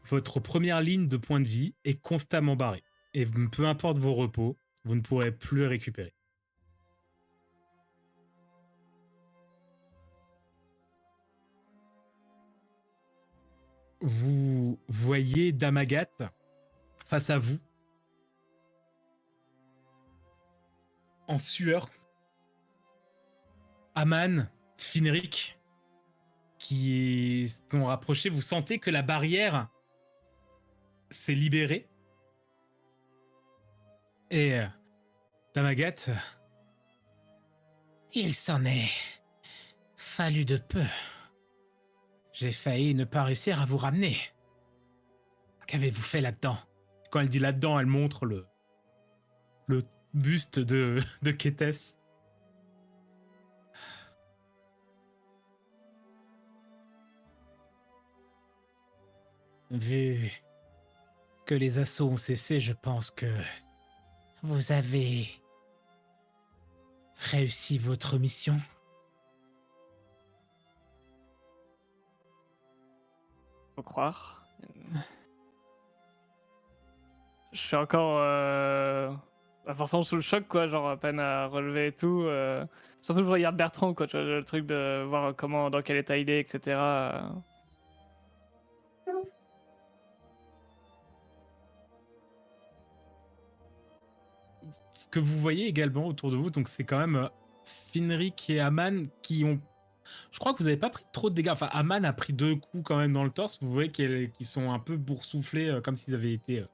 Votre première ligne de points de vie est constamment barrée. Et peu importe vos repos, vous ne pourrez plus les récupérer. Vous voyez Damagat face à vous, en sueur. Aman, Finric, qui sont rapprochés. Vous sentez que la barrière s'est libérée. Et Damagat, il s'en est fallu de peu. J'ai failli ne pas réussir à vous ramener. Qu'avez-vous fait là-dedans? Quand elle dit là-dedans, elle montre le buste de Ketest. Vu que les assauts ont cessé, je pense que vous avez réussi votre mission. Faut croire. Je suis encore forcément sous le choc, quoi, genre à peine à relever et tout. Surtout je regarde Bertrand, quoi, tu vois, le truc de voir comment, dans quel état il est, etc. Ce que vous voyez également autour de vous, donc c'est quand même Finric et Aman qui ont... Je crois que vous n'avez pas pris trop de dégâts. Enfin, Aman a pris 2 coups quand même dans le torse. Vous voyez qu'ils sont un peu boursouflés, comme s'ils avaient été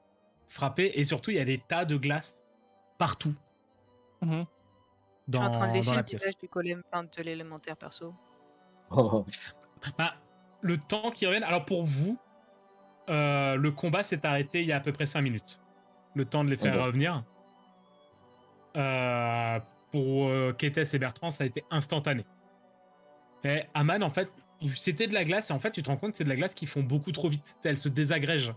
frappés. Et surtout, il y a des tas de glace partout. Mhm. Je suis en train de lécher dans la le pièce. visage du golem, enfin de l'élémentaire perso. Bah, le temps qu'ils reviennent... Alors pour vous, le combat s'est arrêté il y a à peu près 5 minutes. Le temps de les faire Ok. revenir. Pour Ketest et Bertrand, ça a été instantané. Et Aman, en fait, c'était de la glace, et en fait, tu te rends compte que c'est de la glace qui fond beaucoup trop vite. Elle se désagrège.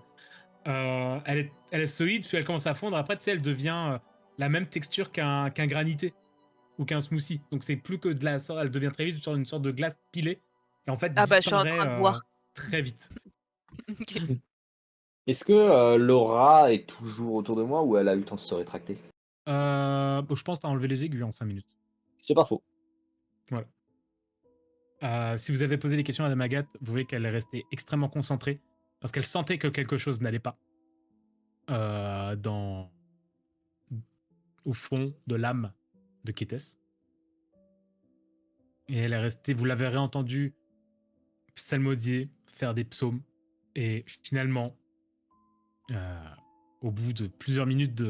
Elle est solide, puis elle commence à fondre. Après, tu sais, elle devient la même texture qu'un granité ou qu'un smoothie. Donc, c'est plus que de la... Elle devient très vite une sorte de glace pilée. Et en fait, Ah bah, je suis en disparaît train de boire. très vite. Ok. Est-ce que Laura est toujours autour de moi ou elle a eu le temps de se rétracter? Je pense que t'as enlevé les aiguilles en 5 minutes. C'est pas faux. Voilà. Si vous avez posé des questions à Dame Agathe, vous voyez qu'elle est restée extrêmement concentrée parce qu'elle sentait que quelque chose n'allait pas au fond de l'âme de Kétès. Et elle est restée, vous l'avez réentendu psalmodier, faire des psaumes, et finalement, au bout de plusieurs minutes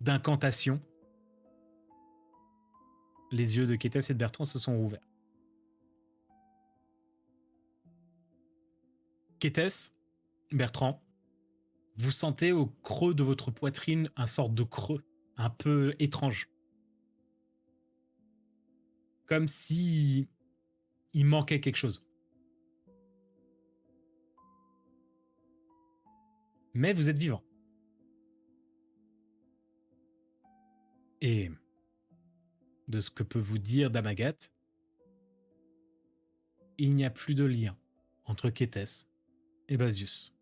d'incantation, les yeux de Kétès et de Bertrand se sont ouverts. Kétès, Bertrand, vous sentez au creux de votre poitrine un sorte de creux, un peu étrange. Comme si il manquait quelque chose. Mais vous êtes vivant. Et de ce que peut vous dire Dame Agathe, il n'y a plus de lien entre Kétès et Basius.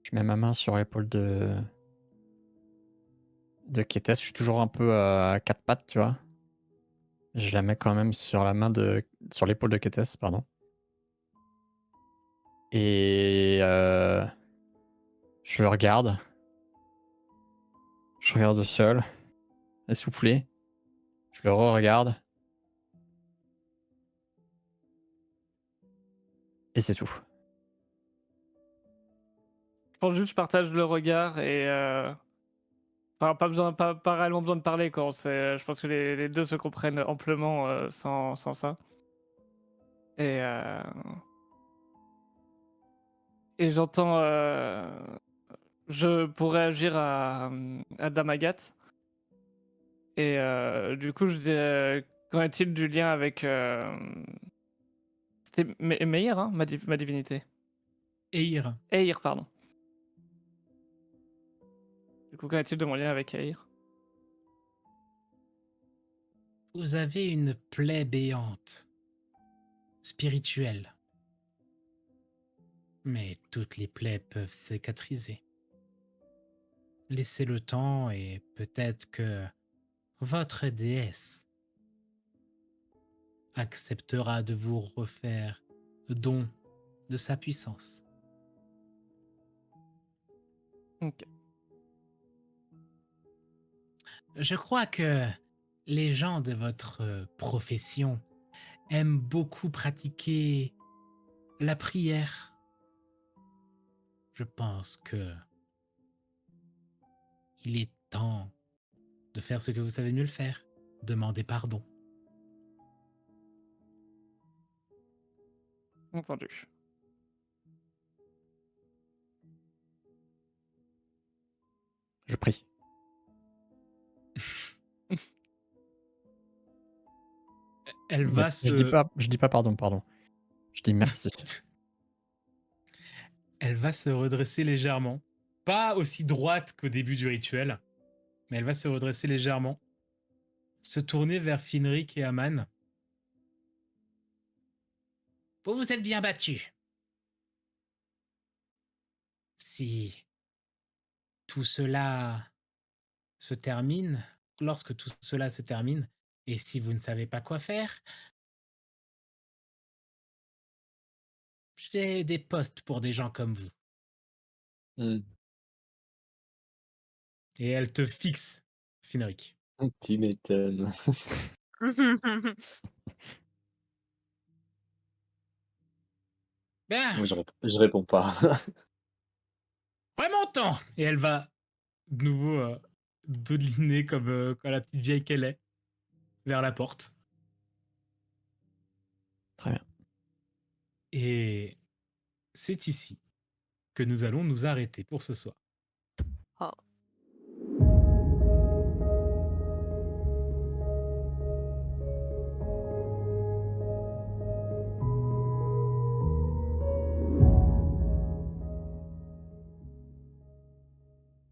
Je mets ma main sur l'épaule de Kétès. Je suis toujours un peu à quatre pattes, tu vois. Je la mets quand même sur sur l'épaule de Kétès, pardon. Et je le regarde. Je regarde le sol, essoufflé. Je le re-regarde. Et c'est tout. Je pense juste que je partage le regard et pas réellement besoin de parler quand je pense que les deux se comprennent amplement sans ça. Et, euh, et j'entends. Je pourrais agir à Dame Agathe. Et du coup, je dis qu'en est-il du lien avec. C'était Meir, hein, ma divinité. Eir, Eir, pardon. Du coup, qu'en est-il de mon lien avec Eir? vous avez une plaie béante, spirituelle. Mais toutes les plaies peuvent cicatriser. Laissez le temps et peut-être que votre déesse acceptera de vous refaire don de sa puissance. Ok. Je crois que les gens de votre profession aiment beaucoup pratiquer la prière. Je pense que il est temps de faire ce que vous savez mieux le faire, demander pardon. Entendu. Je prie. Elle va Je dis pas pardon, pardon. Je dis merci. Elle va se redresser légèrement. Pas aussi droite qu'au début du rituel, mais elle va se redresser légèrement. Se tourner vers Finric et Aman. Vous vous êtes bien battus. Si tout cela se termine, lorsque tout cela se termine, et si vous ne savez pas quoi faire, j'ai des postes pour des gens comme vous. Hmm. Et elle te fixe, Finric. Tu m'étonnes. Bien, Moi, je réponds pas. remontons. Et elle va de nouveau dodeliner comme la petite vieille qu'elle est, vers la porte. Très bien. Et c'est ici que nous allons nous arrêter pour ce soir.